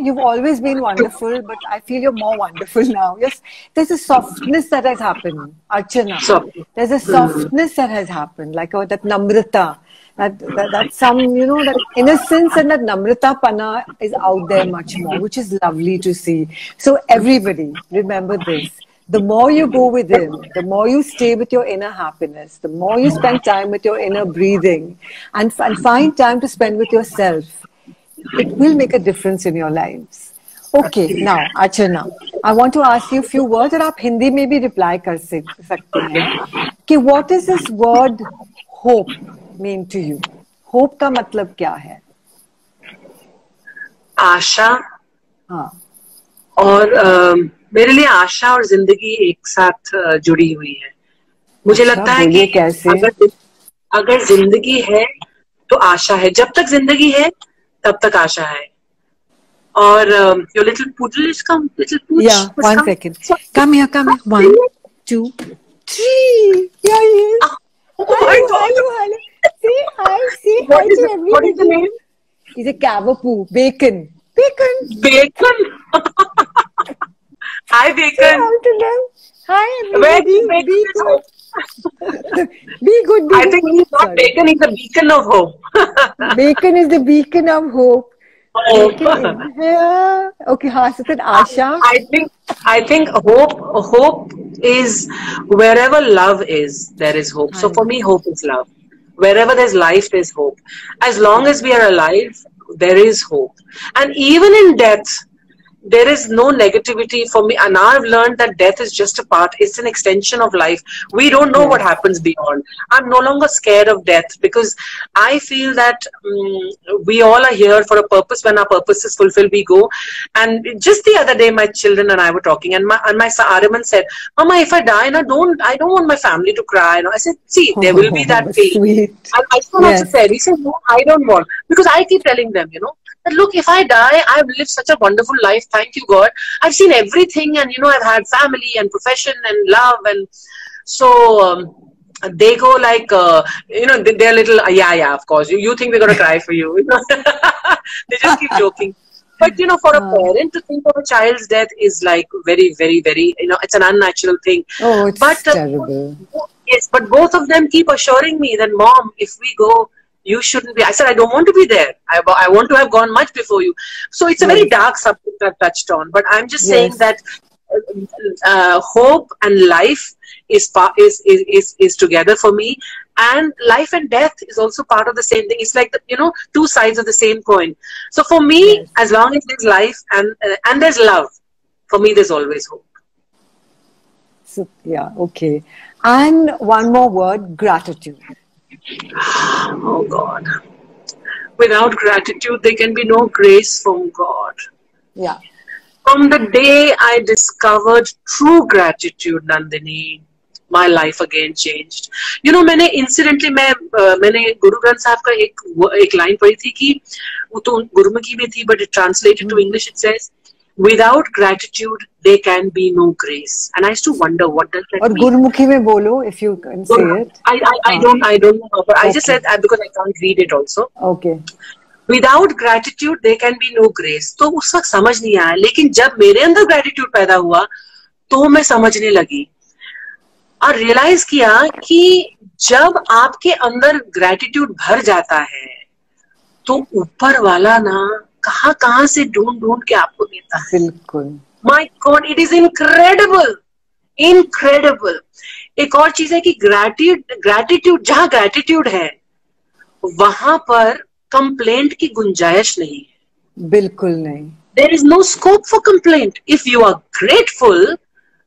You've always been wonderful, but I feel you're more wonderful now. Yes, there's a softness that has happened, Archana. There's a softness that has happened, like that namrata, that some that innocence and that namrata pana is out there much more, which is lovely to see. So everybody, remember this. The more you go within, the more you stay with your inner happiness, the more you spend time with your inner breathing and find time to spend with yourself, it will make a difference in your lives. Okay, now, Archana, I want to ask you a few words and आप हिंदी में भी reply कर सकते हैं कि what is this word hope mean to you? Hope का मतलब क्या है? आशा। हाँ। और मेरे लिए आशा और जिंदगी एक साथ जुड़ी हुई है। मुझे लगता है कि कैसे? अगर जिंदगी है तो आशा है। जब तक जिंदगी है तब तक आशा है। और your little poodle is come, little pooch. Yeah, 1 second. Come here. 1, 2, 3. Yeah, he is. Oh my God. Hello. Say hi to everybody. What is the name? He's a Cavapoo. Bacon. Hi, Bacon. Say hi to them. Hi, everybody. Be good. Be good. I think he's not Bacon. He's the beacon of hope. Bacon is the beacon of hope. Yeah. Okay, Hasatan, Asha. I think hope is wherever love is, there is hope. So for me, hope is love. Wherever there's life, there's hope. As long as we are alive, there is hope. And even in death, there is no negativity for me. And now I've learned that death is just a part. It's an extension of life. We don't know what happens beyond. I'm no longer scared of death because I feel that we all are here for a purpose. When our purpose is fulfilled, we go. And just the other day, my children and I were talking, and my son Ariman said, "Mama, if I die, I don't want my family to cry." I said, "See, there will be that feeling." I don't know what to say. He said, "No, I don't want," because I keep telling them, that look, if I die, I've lived such a wonderful life. Thank you, God. I've seen everything, and I've had family and profession and love, and so they go like, they're little, yeah, of course. You think we're gonna cry for you? They just keep joking. But for a parent to think of a child's death is like very, very, very, it's an unnatural thing. Oh, it's terrible. Yes, but both of them keep assuring me that, Mom, if we go, you shouldn't be. I said, I don't want to be there. I want to have gone much before you. So it's a very dark subject I've touched on. But I'm just saying that hope and life is together for me. And life and death is also part of the same thing. It's like, two sides of the same coin. So for me, as long as there's life and there's love, for me, there's always hope. So, yeah, okay. And one more word, gratitude. Oh God. Without gratitude, there can be no grace from God. Yeah. From the day I discovered true gratitude, Nandini, my life again changed. You know, मैंने incidentally मैंने गुरु ग्रंथ साहब का एक line पढ़ी थी कि वो तो गुरुमुखी में थी, but it translated to English it says, without gratitude there can be no grace. And I used to wonder what does that और mean. गुरुमुखी में बोलो, if you can say it. I don't know, but I just said that because I can't read it also. Okay. Without gratitude there can be no grace. तो उस वक्त समझ नहीं आया, लेकिन जब मेरे अंदर ग्रेटिट्यूड पैदा हुआ तो मैं समझने लगी और रियलाइज किया कि जब आपके अंदर ग्रेटिट्यूड भर जाता है तो ऊपर वाला ना कहां कहां से ढूंढ ढूंढ के आपको देता है. बिल्कुल. My God, it is incredible, incredible. एक और चीज है कि ग्रेटिट्यूड जहां ग्रेटिट्यूड है वहां पर कंप्लेंट की गुंजाइश नहीं है. बिल्कुल नहीं. There is no scope for complaint. If you are grateful,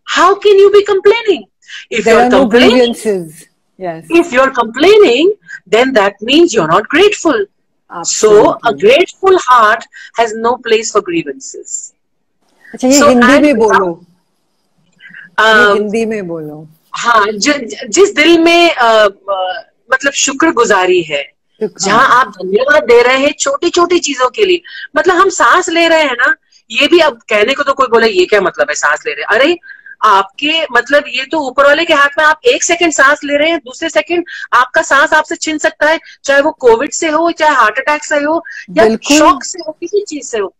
how can you be complaining? If There you are are no complaining, grievances. Yes. if you are complaining, then that means you're not grateful. Absolutely. So a grateful heart has no place for grievances. अच्छा, ये So, Hindi and, में बोलो. ये हिंदी में बोलो. हाँ, जिस दिल में मतलब शुक्रगुजारी है, जहां आप धन्यवाद दे रहे हैं छोटी छोटी चीजों के लिए. मतलब हम सांस ले रहे हैं ना, ये भी अब कहने को तो कोई बोले ये क्या मतलब है सांस ले रहे हैं. अरे आपके मतलब ये तो ऊपर वाले के हाथ में. आप एक सेकंड सांस ले रहे हैं, दूसरे सेकंड आपका सांस आपसे छिन सकता है, चाहे वो कोविड से हो, चाहे हार्ट अटैक से हो, या शॉक से हो, किसी चीज से हो.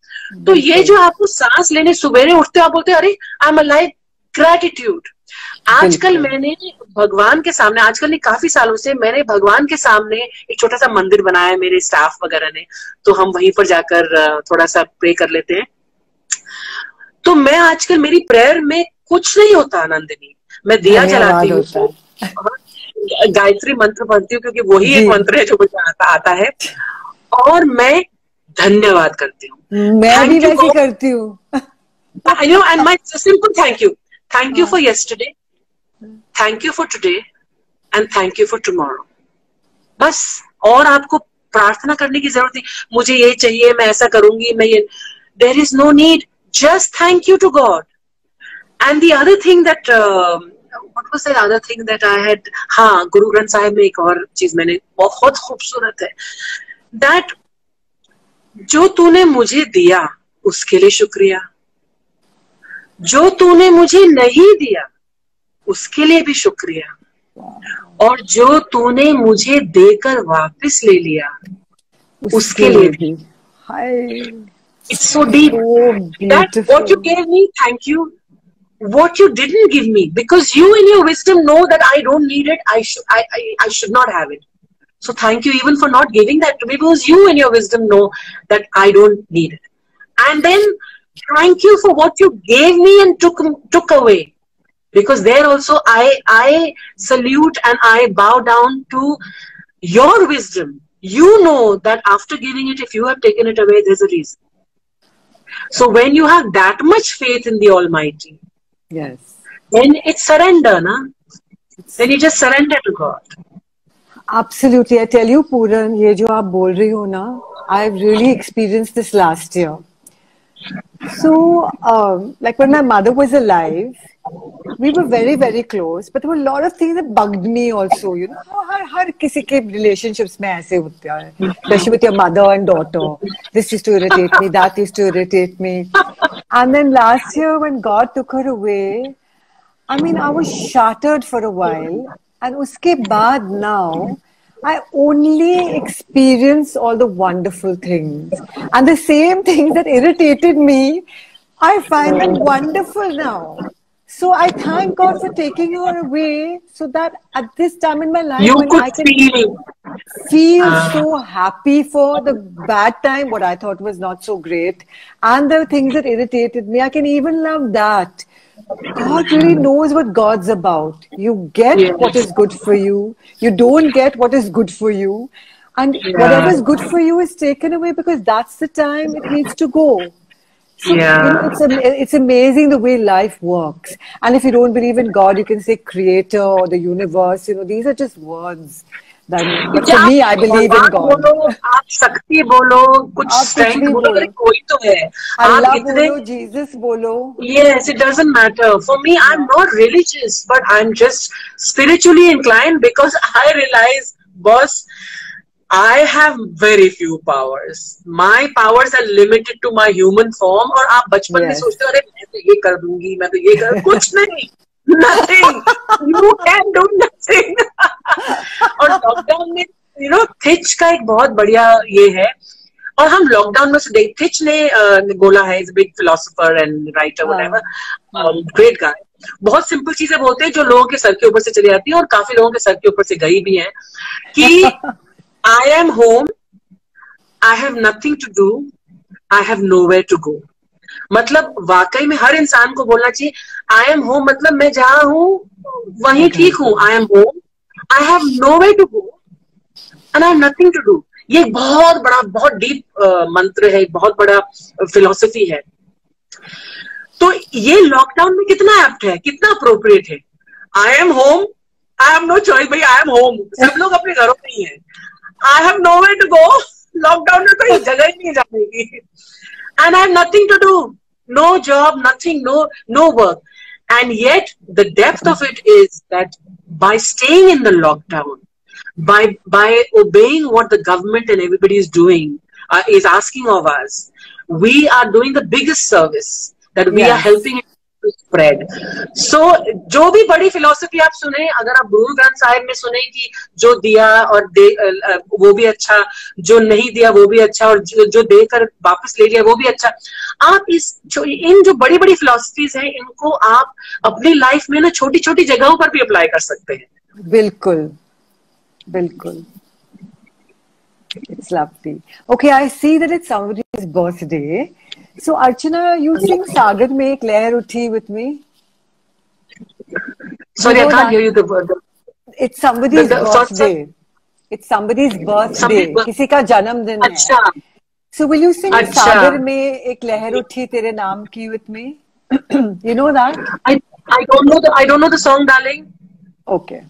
तो ये जो आपको सांस लेने सवेरे उठते आप बोलते हैं अरे आई एम अलाइव, ग्रेटिट्यूड. आजकल मैंने भगवान के सामने, आजकल नहीं काफी सालों से मैंने भगवान के सामने एक छोटा सा मंदिर बनाया है मेरे स्टाफ वगैरह ने, तो हम वहीं पर जाकर थोड़ा सा प्रे कर लेते हैं. तो मैं आजकल मेरी प्रेयर में कुछ नहीं होता नंदिनी, मैं दिया जलाती हूँ, गायत्री मंत्र पढ़ती हूँ क्योंकि वही एक मंत्र है जो मुझे आता है, और मैं धन्यवाद करती हूँ. मैं भी वैसे करती हूँ. You know, and my simple thank you. Thank you for yesterday, thank you for today, and thank you for tomorrow. बस. और आपको प्रार्थना करने की जरूरत नहीं, मुझे ये चाहिए, मैं ऐसा करूंगी, मैं ये. There is no need. Just thank you to God. And the other thing that what was the other thing that I had? हाँ, गुरु ग्रंथ साहिब में एक और चीज मैंने बहुत खूबसूरत है, that जो तूने मुझे दिया उसके लिए शुक्रिया, जो तूने मुझे नहीं दिया उसके लिए भी शुक्रिया, और जो तूने मुझे देकर वापस ले लिया उसके लिए भी. It's so deep. That what you gave me, thank you. What you didn't give me, because you in your wisdom know that I don't need it, I should not have it. So thank you even for not giving that to me, because you in your wisdom know that I don't need it. And then thank you for what you gave me and took away, because there also I salute and I bow down to your wisdom. You know that after giving it, if you have taken it away, there's a reason. So when you have that much faith in the Almighty, yes, then it's surrender, na? Then you just surrender to God. Absolutely. I tell you, Pooran, ये जो आप बोल रही हो ना, I've really experienced this last year. So, like when my mother was alive, we were very, very close, but there were a lot of things that bugged me also, you know, हर किसी के relationships में ऐसे होते हैं, especially with your mother and daughter. This used to irritate me, that used to irritate me. And then last year when God took her away, I mean, I was shattered for a while, and uske baad now, I only experience all the wonderful things. And the same things that irritated me, I find them wonderful now. So I thank God for taking her away, so that at this time in my life, when I can feel so happy for the bad time, what I thought was not so great, and the things that irritated me, I can even love that. God really knows what God's about. You get what is good for you. You don't get what is good for you. And whatever is good for you is taken away, because that's the time it needs to go. So, you know, it's amazing the way life works. And if you don't believe in God, you can say creator or the universe. You know, these are just words. But for me, I believe in God. बोलो, आप शक्ति बोलो, कुछ आप कुछ strength भी बोलो, अरे बोलो, कोई तो है। आप अल्लाह इतने बोलो, जीसस बोलो. Yes, it doesn't matter. For me, I'm Yeah. not religious, but I'm just spiritually inclined because I realize, boss, I have very few powers. My powers are limited to my human form. और आप बचपन में Yes. सोचते हो अरे मैं तो ये कर दूंगी, मैं तो ये कर, कुछ नहीं, nothing. You can do nothing. और लॉकडाउन में थिच का एक बहुत बढ़िया ये है, और हम लॉकडाउन में से देख, थिच ने बोला है, is big philosopher and writer whatever, great guy, बहुत सिंपल चीजें बोलते हैं जो लोगों के सर के ऊपर से चली जाती है, और काफी लोगों के सर के ऊपर से गई भी है, कि I am home, I have nothing to do, I have nowhere to go. मतलब वाकई में हर इंसान को बोलना चाहिए, आई एम होम मतलब मैं जहां हूं वहीं ठीक हूं, I am home, I have nowhere to go and I have nothing to do. ये एक बहुत बड़ा, बहुत डीप मंत्र है, बहुत बड़ा फिलॉसफी है. तो ये लॉकडाउन में कितना एप्ट है, कितना अप्रोप्रिएट है. I am home, I have no choice, भाई आई एम होम, सब लोग अपने घरों में ही है. I have nowhere to go, lockdown में कोई जगह ही नहीं जाने की, and I have nothing to do, no job, nothing, no work. And yet the depth of it is that by staying in the lockdown, by obeying what the government and everybody is doing, is asking of us, we are doing the biggest service, that we are helping it to spread. So जो भी बड़ी philosophy आप सुने, अगर आप गुरु ग्रंथ साहिब में सुने कि जो दिया और वो भी अच्छा, जो नहीं दिया वो भी अच्छा, और जो देकर वापस ले लिया वो भी अच्छा, आप इन जो बड़ी बड़ी फिलोसफीज हैं, इनको आप अपनी लाइफ में ना छोटी छोटी जगहों पर भी अप्लाई कर सकते हैं. बिल्कुल बिल्कुल. It's lovely. Okay, I see that it's somebody's birthday. So Archana, you sing Sagar Mein Ek Lehar Uthi with me. Sorry, I can't hear you. It's somebody's birthday. It's somebody's birthday. किसी का जन्मदिन है. अच्छा. So will you sing Sagar Mein Ek Lehar Uthi Tere Naam Ki with me? You know that? I don't know the song, darling. Okay.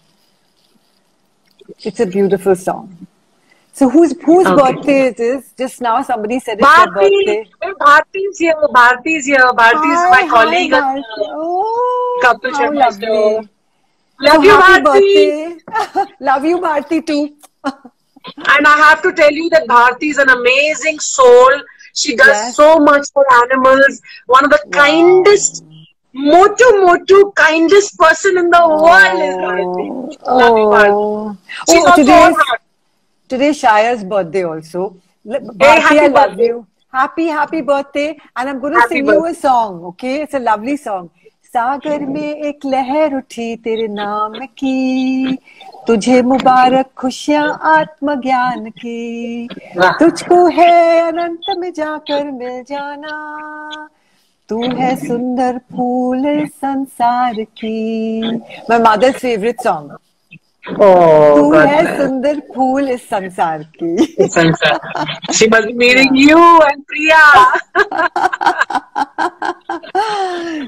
It's a beautiful song. So whose birthday it is? Just now somebody said it's her birthday. Bharti's here. Bharti's hi, my colleague. Oh, couple how lovely. Love you, Bharti. Love you, Bharti too. And I have to tell you that Bharti is an amazing soul. She does so much for animals. One of the kindest, motu kindest person in the world is Bharti. Love you, Bharti. She's also Today Shaya's birthday also. Bharti, I love you. Happy birthday. And I'm going to sing you a song, okay? It's a lovely song. सागर में एक लहर उठी तेरे नाम की, तुझे मुबारक खुशियां आत्मज्ञान की, तुझको है अनंत में जाकर मिल जाना, तू है सुंदर फूल संसार की. My mother's favorite song. तू है सुंदर फूल इस संसार की. She must be meeting you and Priya.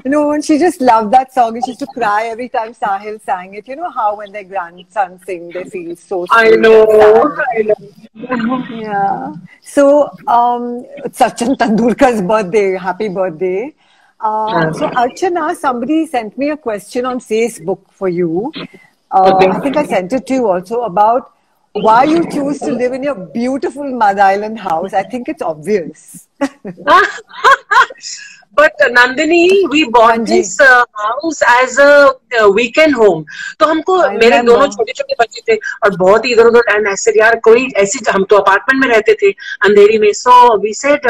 No, and she just loved that song. And she used to cry every time Sahil sang it. You know how when their grandson sing, they feel so sweet. I know. Yeah. So, Sachin Tendulkar's birthday. Happy birthday. So, Archana, somebody sent me a question on Facebook for you. I think I sent it to you also, about why you choose to live in your beautiful Mud Island house. I think it's obvious. But Nandini, we bought this house as a weekend home. तो हमको मेरे दोनों छोटे छोटे बच्चे थे और बहुत ही इधर उधर, एंड ऐसे यार कोई ऐसी, हम तो अपार्टमेंट में रहते थे अंधेरी में. So we said,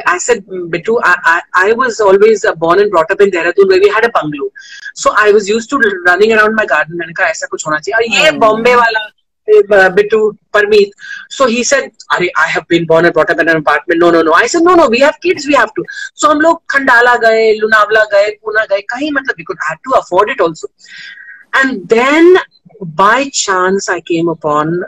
I said, Bittu, I was always born and brought up in Dehradun where we had a bungalow. So I was used to running around my garden. मैंने कहा ऐसा कुछ होना चाहिए. और ये बॉम्बे वाला Bittu, Parmeet. So he said, I have been born and brought up in an apartment. No. I said, no, we have kids, we have to. So हम लोग खंडाला गए, लोनावला गए, पूना गए, कहीं मतलब we could have to afford it also. And then by chance I came upon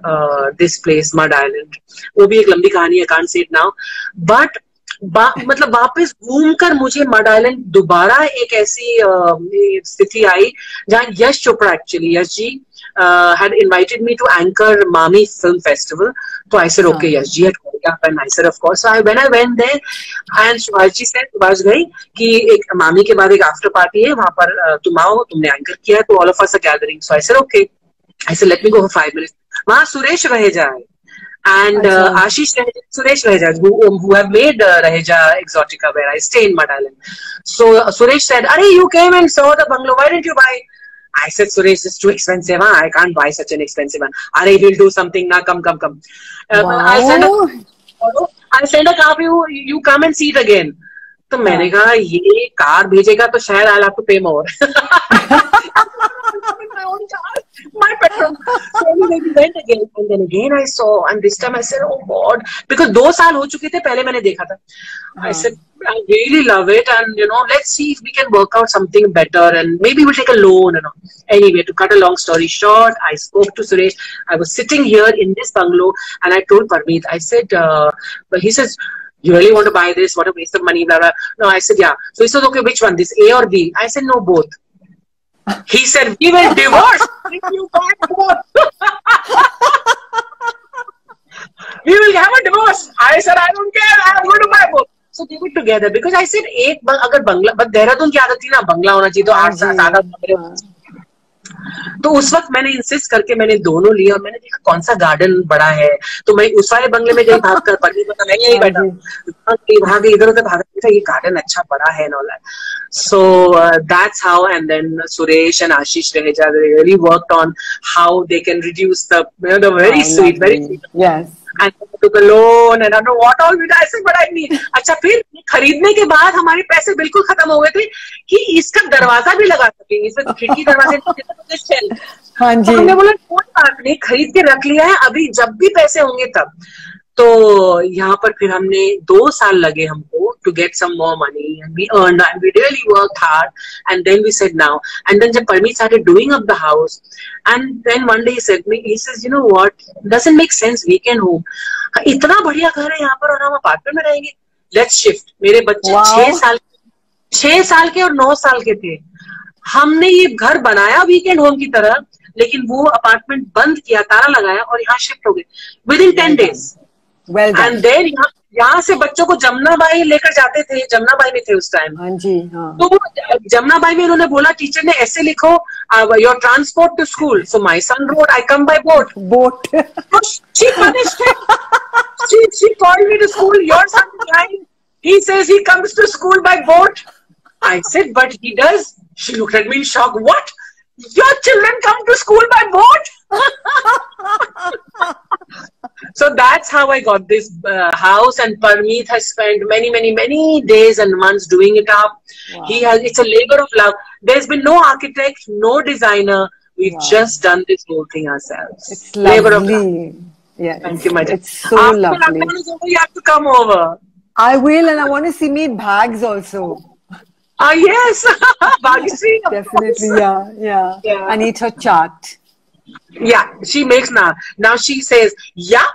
this place, Mud Island. वो भी एक लंबी कहानी है, can't say it now. But मतलब वापस घूमकर मुझे मड आइलैंड दोबारा एक ऐसी स्थिति आई जहाँ Yash Chopra, actually Yash ji had invited me to anchor Mami Film Festival. So I said, okay, yes, G had called up, and I said, of course. So when I went there, and Subhash ji said, Subhash bhai, कि एक मामी के बाद एक after party है, वहां पर तुम आओ, तुमने एंकर किया, तो all of us are gathering. So I said, okay. I said, let me go for 5 minutes. वहां सुरेश रहेजा है, and Ashish Suresh Raheja, who have made Raheja Exotica, where I stay in Mud Island. So Suresh said, "Arey, you came and saw the bungalow. Why didn't you buy?" I said, "Suresh, it's too expensive. Huh? I can't buy such an expensive one. Arey, we'll do something. Na, come. Wow. I said, you come and see it again." तो मैंने कहा ये car भेजेगा तो शायद I'll have to pay more. My own car, my petrol. So anyway, we went again, and then again I saw, and this time I said, "Oh God," because 2 साल हो चुके थे पहले मैंने देखा था. I said, "I really love it, and let's see if we can work out something better, and maybe we'll take a loan." Anyway, to cut a long story short, I spoke to Suresh. I was sitting here in this bungalow, and I told Parmeet, I said, but he says, "You really want to buy this? What a waste of money, blah, blah." No, I said, yeah. So he said, "Okay, which one? This A or B?" I said, "No, both." He said, "We will divorce if you buy both." We will have a divorce. I said, "I don't care. I'm going to buy both." So they were together because I said, अगर बंगला, but Dehradun की आदत थी ना, बंगला होना चाहिए तो 8 तो उस वक्त मैंने इंसिस्ट करके मैंने दोनों लिए, और मैंने देखा कौन सा गार्डन बड़ा है, तो मैं उस वाले बंगले में गई भाग कर, पढ़ने पता नहीं यही बैठा, वहां गई इधर उधर भाग, ये गार्डन अच्छा बड़ा है and all that. So that's how, and then Suresh and Ashish Raheja, they really worked on how they can reduce the, the very sweet, very sweet. Yes. And I took a loan, and I don't know what all we did. I said, but I need. अच्छा, फिर खरीदने के बाद हमारे पैसे बिल्कुल खत्म हो गए थे कि इसका दरवाजा भी लगा सकेंगे, इसमें खिड़की दरवाजे. हाँ जी. तो हमने बोला कोई बात नहीं, खरीद के रख लिया है, अभी जब भी पैसे होंगे तब. तो यहाँ पर फिर हमने 2 साल लगे हमको to get some more money, and we earned, and we really worked hard, and then we said now, and then जब Parmeet started doing up the house, and then one day he says, "You know what, doesn't make sense weekend home, इतना बढ़िया घर है यहाँ पर और हम apartment में रहेंगे, let's shift." मेरे बच्चे 6 साल के और 9 साल के थे. हमने ये घर बनाया वीकेंड होम की तरह, लेकिन वो अपार्टमेंट बंद किया, ताला लगाया और यहाँ शिफ्ट हो गए within 10 days. एंड देन यहाँ से बच्चों को जमुनाबाई लेकर जाते थे, जमुनाबाई में थे उस टाइम. हाँ जी, हाँ. तो जमुनाबाई में उन्होंने बोला, टीचर ने ऐसे लिखो, your transport to school. So my son wrote, I come by boat. She punished him. She called me to school. Your son is lying. He says he comes to school by boat. I said, but he does. She looked at me in shock. What? Your children come to school by boat? So that's how I got this house, and Parmeet has spent many days and months doing it up. Wow. It's a labor of love. There's been no architect, no designer. We've just done this whole thing ourselves. It's lovely. Labor of love. Yeah, thank you, my dear. It's so lovely. You have to come over. I will, and I want to see meet Bags also. Yes, Bhagishree. Definitely, yeah. And eat her chaat. Yeah, she makes now. Now she says, yeah,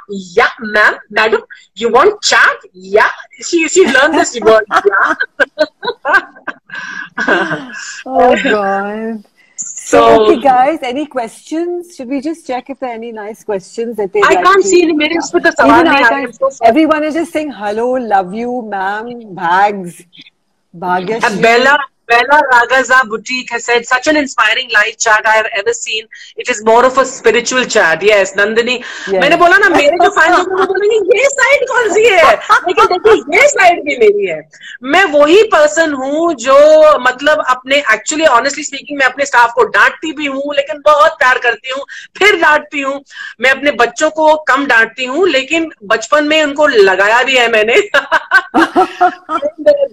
ma'am, madam, you want chaat? Yeah. She learned this word. Yeah. Oh God. So okay, guys, any questions? Should we just check if there are any nice questions that they? I can't see any minutes with the sawal. Everyone is just saying hello, love you, ma'am, Bags. Bella Ragaza Boutique has said, such an inspiring live chat I have ever seen. It is more of a spiritual chat. Yes, Nandini. मैंने बोला ना, मेरे जो fan लोग बोलेंगे ये side कौन सी है, लेकिन देखिए ये साइड भी मेरी है. मैं वही पर्सन हूँ जो मतलब अपने एक्चुअली ऑनेस्टली स्पीकिंग मैं अपने स्टाफ को डांटती भी हूँ, लेकिन बहुत प्यार करती हूँ, फिर डांटती हूँ. मैं अपने बच्चों को कम डांटती हूँ, लेकिन बचपन में उनको लगाया भी है मैंने.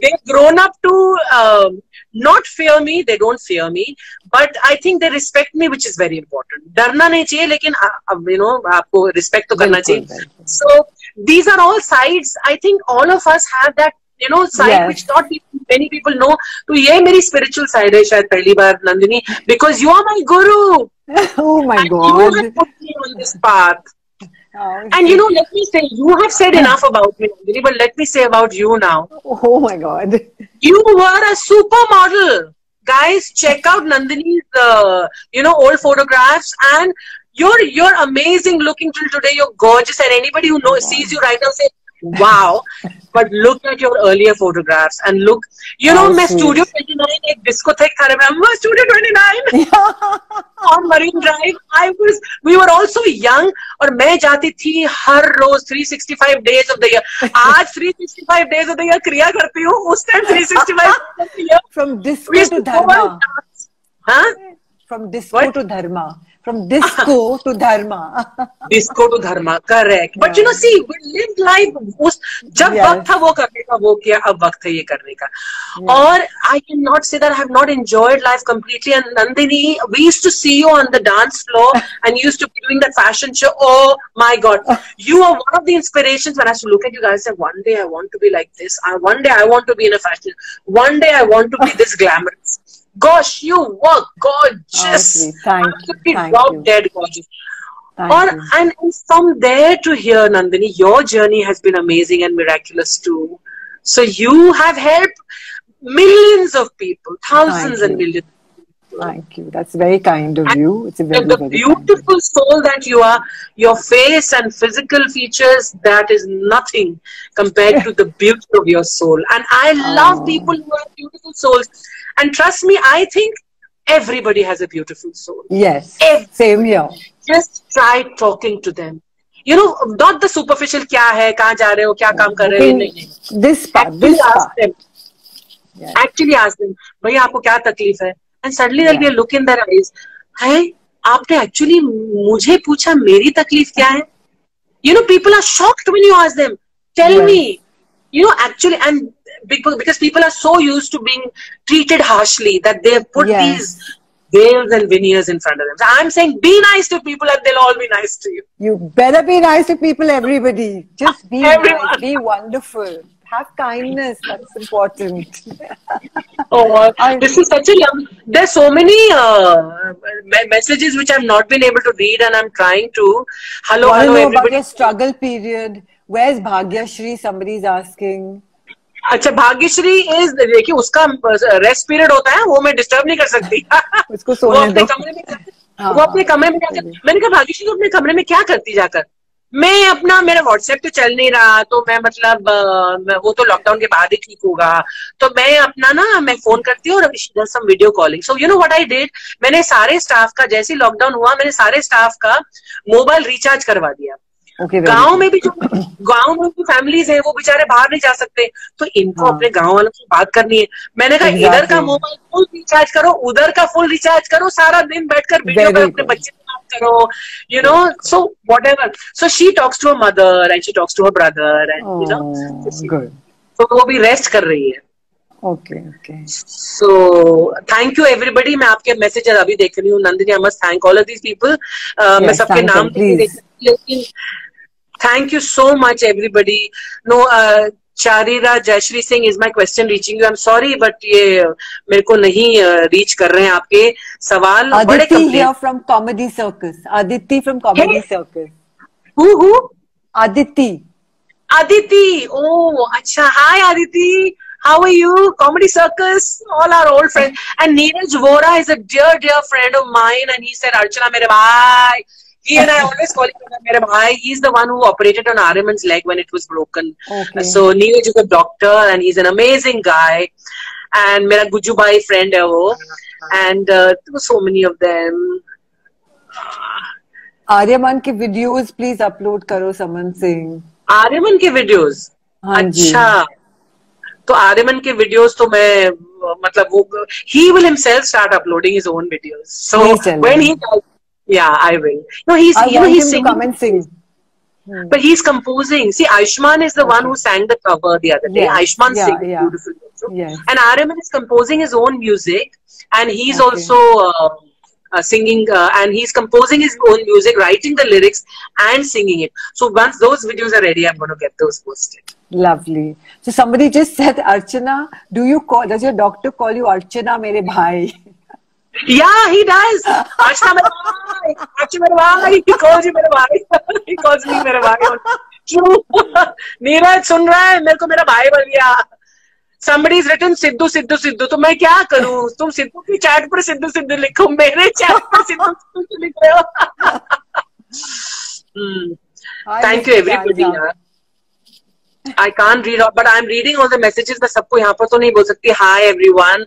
They've grown up to not fear me, they don't fear me, but I think they respect me, which is very important. डरना नहीं चाहिए, लेकिन आपको respect तो करना चाहिए. So these are all sides. I think all of us have that side which not many people know. तो ये मेरी spiritual side है शायद पहली बार, Nandini, because you are my guru. Oh my and God. You have put me on this path. And let me say, you have said enough about me, Nandini, but let me say about you now. Oh my God. You were a supermodel. guys, check out Nandini's old photographs, and you're amazing looking till today. You're gorgeous, and anybody who sees you right now say, wow. But look at your earlier photographs and look, मैं Studio 29 एक discotheque था, remember Studio 29 on Marine Drive. We were also young, और मैं जाती थी हर रोज 365 days of the year. आज 365 days of the year क्रिया करती हूँ, उस time 365 days of the year. From disco to dharma. Huh? From disco to dharma. From disco to dharma. Disco to dharma, correct. But see, we lived life. जब वक्त था वो करने का वो किया, अब वक्त है ये करने का. और I cannot say that I have not enjoyed life completely. And Nandini, we used to see you on the dance floor and you used to be doing that fashion show. Oh my God, you are one of the inspirations when I used to look at you guys and say, one day I want to be like this. One day I want to be in a fashion. One day I want to be this glamorous. Gosh, you were gorgeous. Thank you. Dead gorgeous. And from there to here, Nandini, your journey has been amazing and miraculous too. So you have helped millions of people, thousands and millions. Thank you. That's very kind of you. It's a very, the beautiful soul that you are, your face and physical features, that is nothing compared to the beauty of your soul. And I love people who have beautiful souls. And trust me, I think everybody has a beautiful soul. Yes, same here. Just try talking to them. Not the superficial, kya hai, kahan ja rahe ho, kya kaam kar rahe ho, nahi. This part. Actually ask them, bhaiya aapko kya takleef hai? And suddenly there'll be a look in their eyes. Hey, aapne actually mujhe pucha meri takleef kya hai? People are shocked when you ask them. Tell me. Actually, and because people are so used to being treated harshly that they have put these veils and veneers in front of them. So I'm saying, be nice to people and they'll all be nice to you. You better be nice to people, everybody. Just be nice, be wonderful. Have kindness, that's important. This is such a young... There's so many messages which I've not been able to read, and I'm trying to. Hello, everybody. About your struggle period. Where's Bhagyashri? Somebody's asking. अच्छा, Bhagyashree is, देखिए उसका rest period होता है, वो मैं disturb नहीं कर सकती. उसको सोने वो अपने कमरे में वो अपने कमरे में जाकर, मैंने कहा भाग्यश्री तुम अपने कमरे में क्या करती जाकर? मैं अपना, मेरा व्हाट्सएप तो चल नहीं रहा, तो मैं मतलब वो तो लॉकडाउन के बाद ही ठीक होगा, तो मैं अपना ना मैं फोन करती हूँ और some video calling. So you know what I did, मैंने सारे स्टाफ का, जैसे ही लॉकडाउन हुआ मैंने सारे स्टाफ का मोबाइल रिचार्ज करवा दिया. गांव में भी जो गांव में भी फैमिलीज हैं वो बेचारे बाहर नहीं जा सकते, तो इनको अपने गांव वालों से बात करनी है. मैंने कहा इधर का मोबाइल फुल रिचार्ज करो, उधर का फुल रिचार्ज करो, सारा दिन बैठकर वीडियो पे अपने बच्चे से बात करो, so whatever. So she talks to her mother and she talks to her brother and good. So वो भी रेस्ट कर रही है. Okay. So thank you everybody. मैं आपके मैसेजेस अभी देख रही हूँ. Nandini, I must thank all of these people. मैं सबके नाम लेकिन thank you so much everybody. No, Charira Jayashri Singh, is my question reaching you? I'm sorry, but ये मेरे को नहीं रीच कर रहे हैं आपके सवाल. Aditi here from Comedy Circus. Aditi from Comedy Circus. Who? Aditi. Oh, अच्छा. Hi Aditi. How are you? Comedy Circus, all our old friends. And Neeraj Vora is a dear friend of mine, and he said, Archana, mere bhai. He and I always call him mere bhai. He's the one who operated on Aryaman's leg when it was broken. Okay. So Neeraj is a doctor, and he's an amazing guy. And mera Guju bhai friend hai wo. And there were so many of them. Aryaman ke videos please upload karo, someone saying. Aryaman ke videos? अच्छा. तो आर्यमन के videos तो मैं मतलब वो he will himself start uploading his own videos. So when he does, yeah, I will. No, he's singing. Come and sing. But he's composing. See, Ayushmann is the one who sang the cover the other day. Ayushmann sings beautifully. Yes. And Aryaman is composing his own music, and he's also singing, and he's composing his own music, writing the lyrics and singing it. So once those videos are ready, I'm going to get those posted. Lovely. So somebody just said, Archana, does your doctor call you Archana mere bhai? Yeah, he does. Archana mere bhai. He calls you mere bhai. He calls me mere bhai. True. Neeraj, sun raha hai? Mere ko mera bhai bol diya. somebody is written Sidhu Sidhu Sidhu, तो मैं क्या करूं? तुम सिद्धू की chat पर सिद्धू सिद्धू लिखो, मेरे chat पर सिद्धू सिद्धू लिख रहे हो। Thank you everybody. I can't read out, but I'm reading all the messages. मैं सबको यहाँ पर तो नहीं बोल सकती. Hi everyone.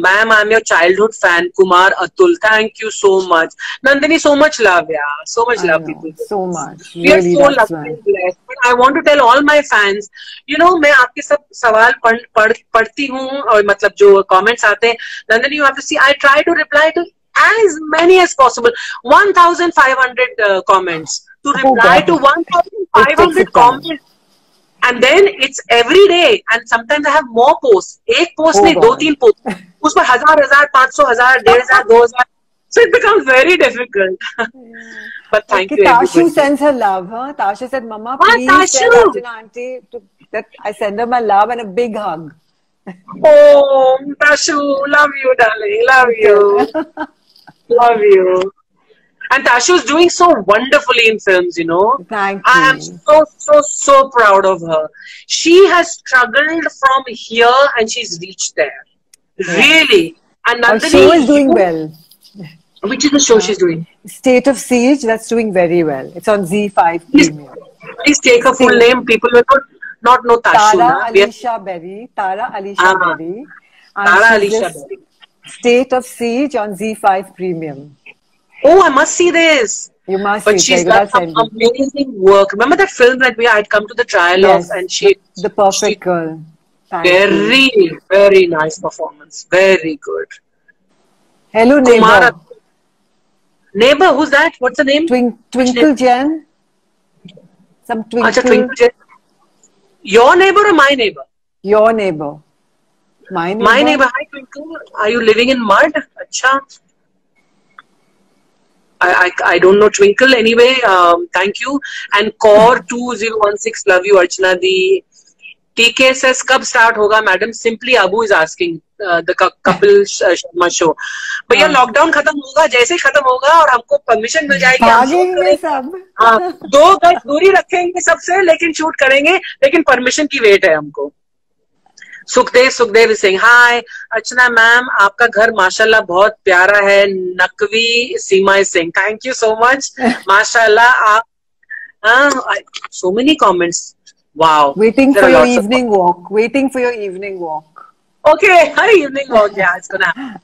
Ma'am, I'm your childhood fan. Kumar Atul, thank you so much. Nandini, so much love, yeah. So much love, people. So much. We are so lucky and blessed. But I want to tell all my fans, you know, मैं आपके सब सवाल पढ़ती हूँ और मतलब जो comments आते हैं. Nandini, you have to see. I try to reply to as many as possible. 1,500 comments to reply to 1,500 comments. And then it's every day, and sometimes I have more posts. एक post नहीं, 2-3 posts. उस पर 1,000, 500, 1,000, 1,500, 2,000. So it becomes very difficult. But thank you, everybody. Tashu sends her love, huh? Tashu said, "Mama, please tell Archana auntie that I send her my love and a big hug." Oh, Tashu, love you, darling. Love you. Love you. And Tashu is doing so wonderfully in films, you know. Thank you. I am so proud of her. She has struggled from here and she's reached there. Yeah. Really. And Nandini, her show is doing well. Which is the show she's doing? State of Siege. That's doing very well. It's on Z5 Premium. Please take her full name. People will not know Tashu. Tara Alicia Berry. Tara Alicia Berry. Tara Alicia Berry. State of Siege on Z5 Premium. Oh, I must see this. You must but see. She's done some amazing work. Remember that film that I'd come to the trial of, and The Perfect Girl. Very nice performance. Very good. Hello, neighbor. Neighbor, who's that? What's the name? Twinkle Jen. Some Twinkle. Achha, Twinkle Jen. Your neighbor or my neighbor? Your neighbor. My neighbor. My neighbor. Hi, Twinkle. Are you living in mud? Achha. I don't know Twinkle anyway. Thank you. And Core 2016, love you, Archana Di. TK says, कब start होगा, madam? Simply Abu is asking the Kapil Sharma show. भैया lockdown खत्म होगा, जैसे खत्म होगा और हमको परमिशन मिल जाएगी, हम शूट करेंगे. हाँ, 2 गज दूरी रखेंगे सबसे, लेकिन शूट करेंगे, लेकिन परमिशन की वेट है हमको. सुखदेव सिंह, हाय अर्चना मैम, आपका घर माशाल्लाह बहुत प्यारा है. Naqvi Seema Singh, thank you so much. माशाल्लाह आप so many comments. Wow. Waiting for your evening walk. Waiting for your evening walk. Okay, hi, evening walk. Yeah, it's gonna happen.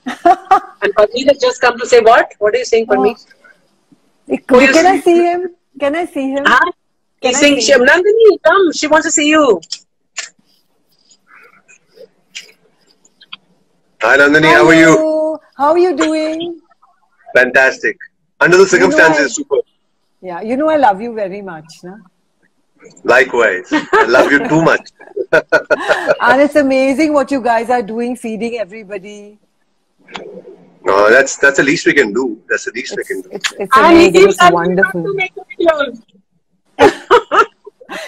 And Parmeet has just come to say what? What are you saying, Parmeet? Can I see him? Can I see him? He's saying, Nandini, come. She wants to see you. Hi Nandini, how are you? How are you doing? Fantastic. Under the circumstances, super. Yeah, you know I love you very much, na? Likewise. I love you too much. And it's amazing what you guys are doing, feeding everybody. No, that's the least we can do. That's the least we can do. It's amazing. It's wonderful.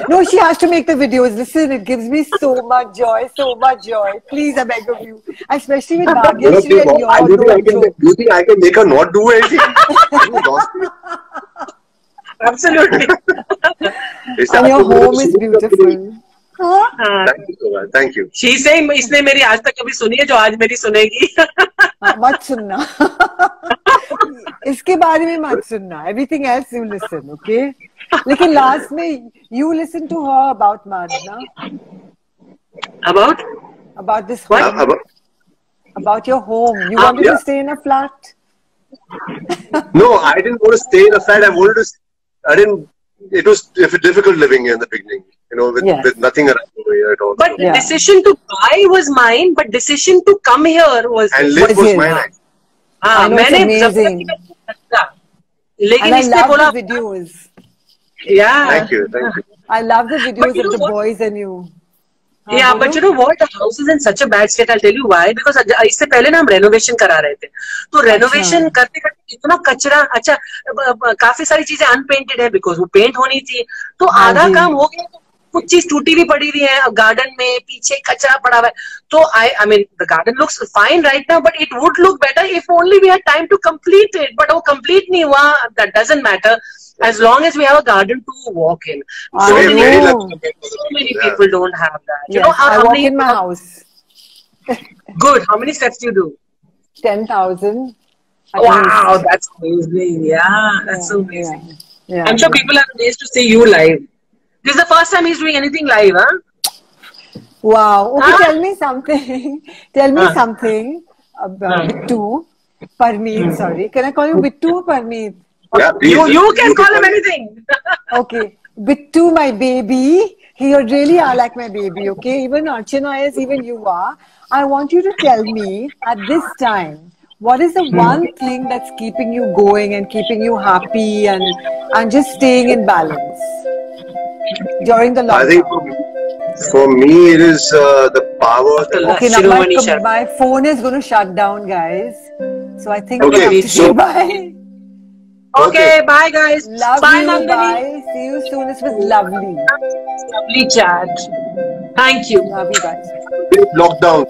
No, she has to make the videos. Listen, it gives me so much joy, so much joy. Please, I beg of you. Especially with Bhagyashree and your do you think I can make her not do anything? Absolutely. And your home is beautiful. Thank you so much. Thank you. She's saying, इसने मेरी आज तक कभी सुनी है जो आज मेरी सुनेगी. मत सुनना. इसके बारे में मत सुनना. Everything else you listen, okay? लेकिन last में you listen to her about Madhna. About this home. About your home. You wanted to stay in a flat? No, I didn't want to stay in a flat. It was difficult living here in the beginning, you know, with nothing around over here at all. But the decision to buy was mine, but decision to come here was... And live was mine. It's amazing. And I love the videos. Yeah. Thank you. I love the videos of the boys and you. Yeah, but you know what? The house is in such a bad state. I'll tell you why. Because इससे पहले ना हम renovation करा रहे थे. तो renovation करते करते इतना कचरा, काफी सारी चीजें unpainted है because वो paint होनी थी. तो आधा काम हो गया. कुछ चीज टूटी भी पड़ी हुई है गार्डन में, पीछे कचरा पड़ा हुआ है, तो I mean the garden looks fine right now, but it would look better if only we had time to complete it. But वो complete नहीं हुआ, that doesn't matter. As long as we have a garden to walk in. So many people don't have that. You know how many? I walk in my house. Good. How many steps do you do? 10,000. Wow, that's amazing. Yeah, that's so amazing. Yeah. I'm sure people are amazed to see you live. This is the first time he's doing anything live, huh? Wow. Okay, tell me something. Tell me something about Bittu. Parneet, sorry. Can I call you Bittu or Parneet? Yeah, you can call him anything. Okay. Bittu, my baby. You really are like my baby, okay? Even Archana is, even you are. I want you to tell me at this time, what is the one thing that's keeping you going and keeping you happy and just staying in balance during the lockdown? I think for me it is the power. Okay, now my phone is going to shut down, guys. So I think we have to say bye. Okay, bye guys. Bye, Nandini. Bye. See you soon. This was lovely. Lovely chat. Thank you. Love you guys. Lockdown.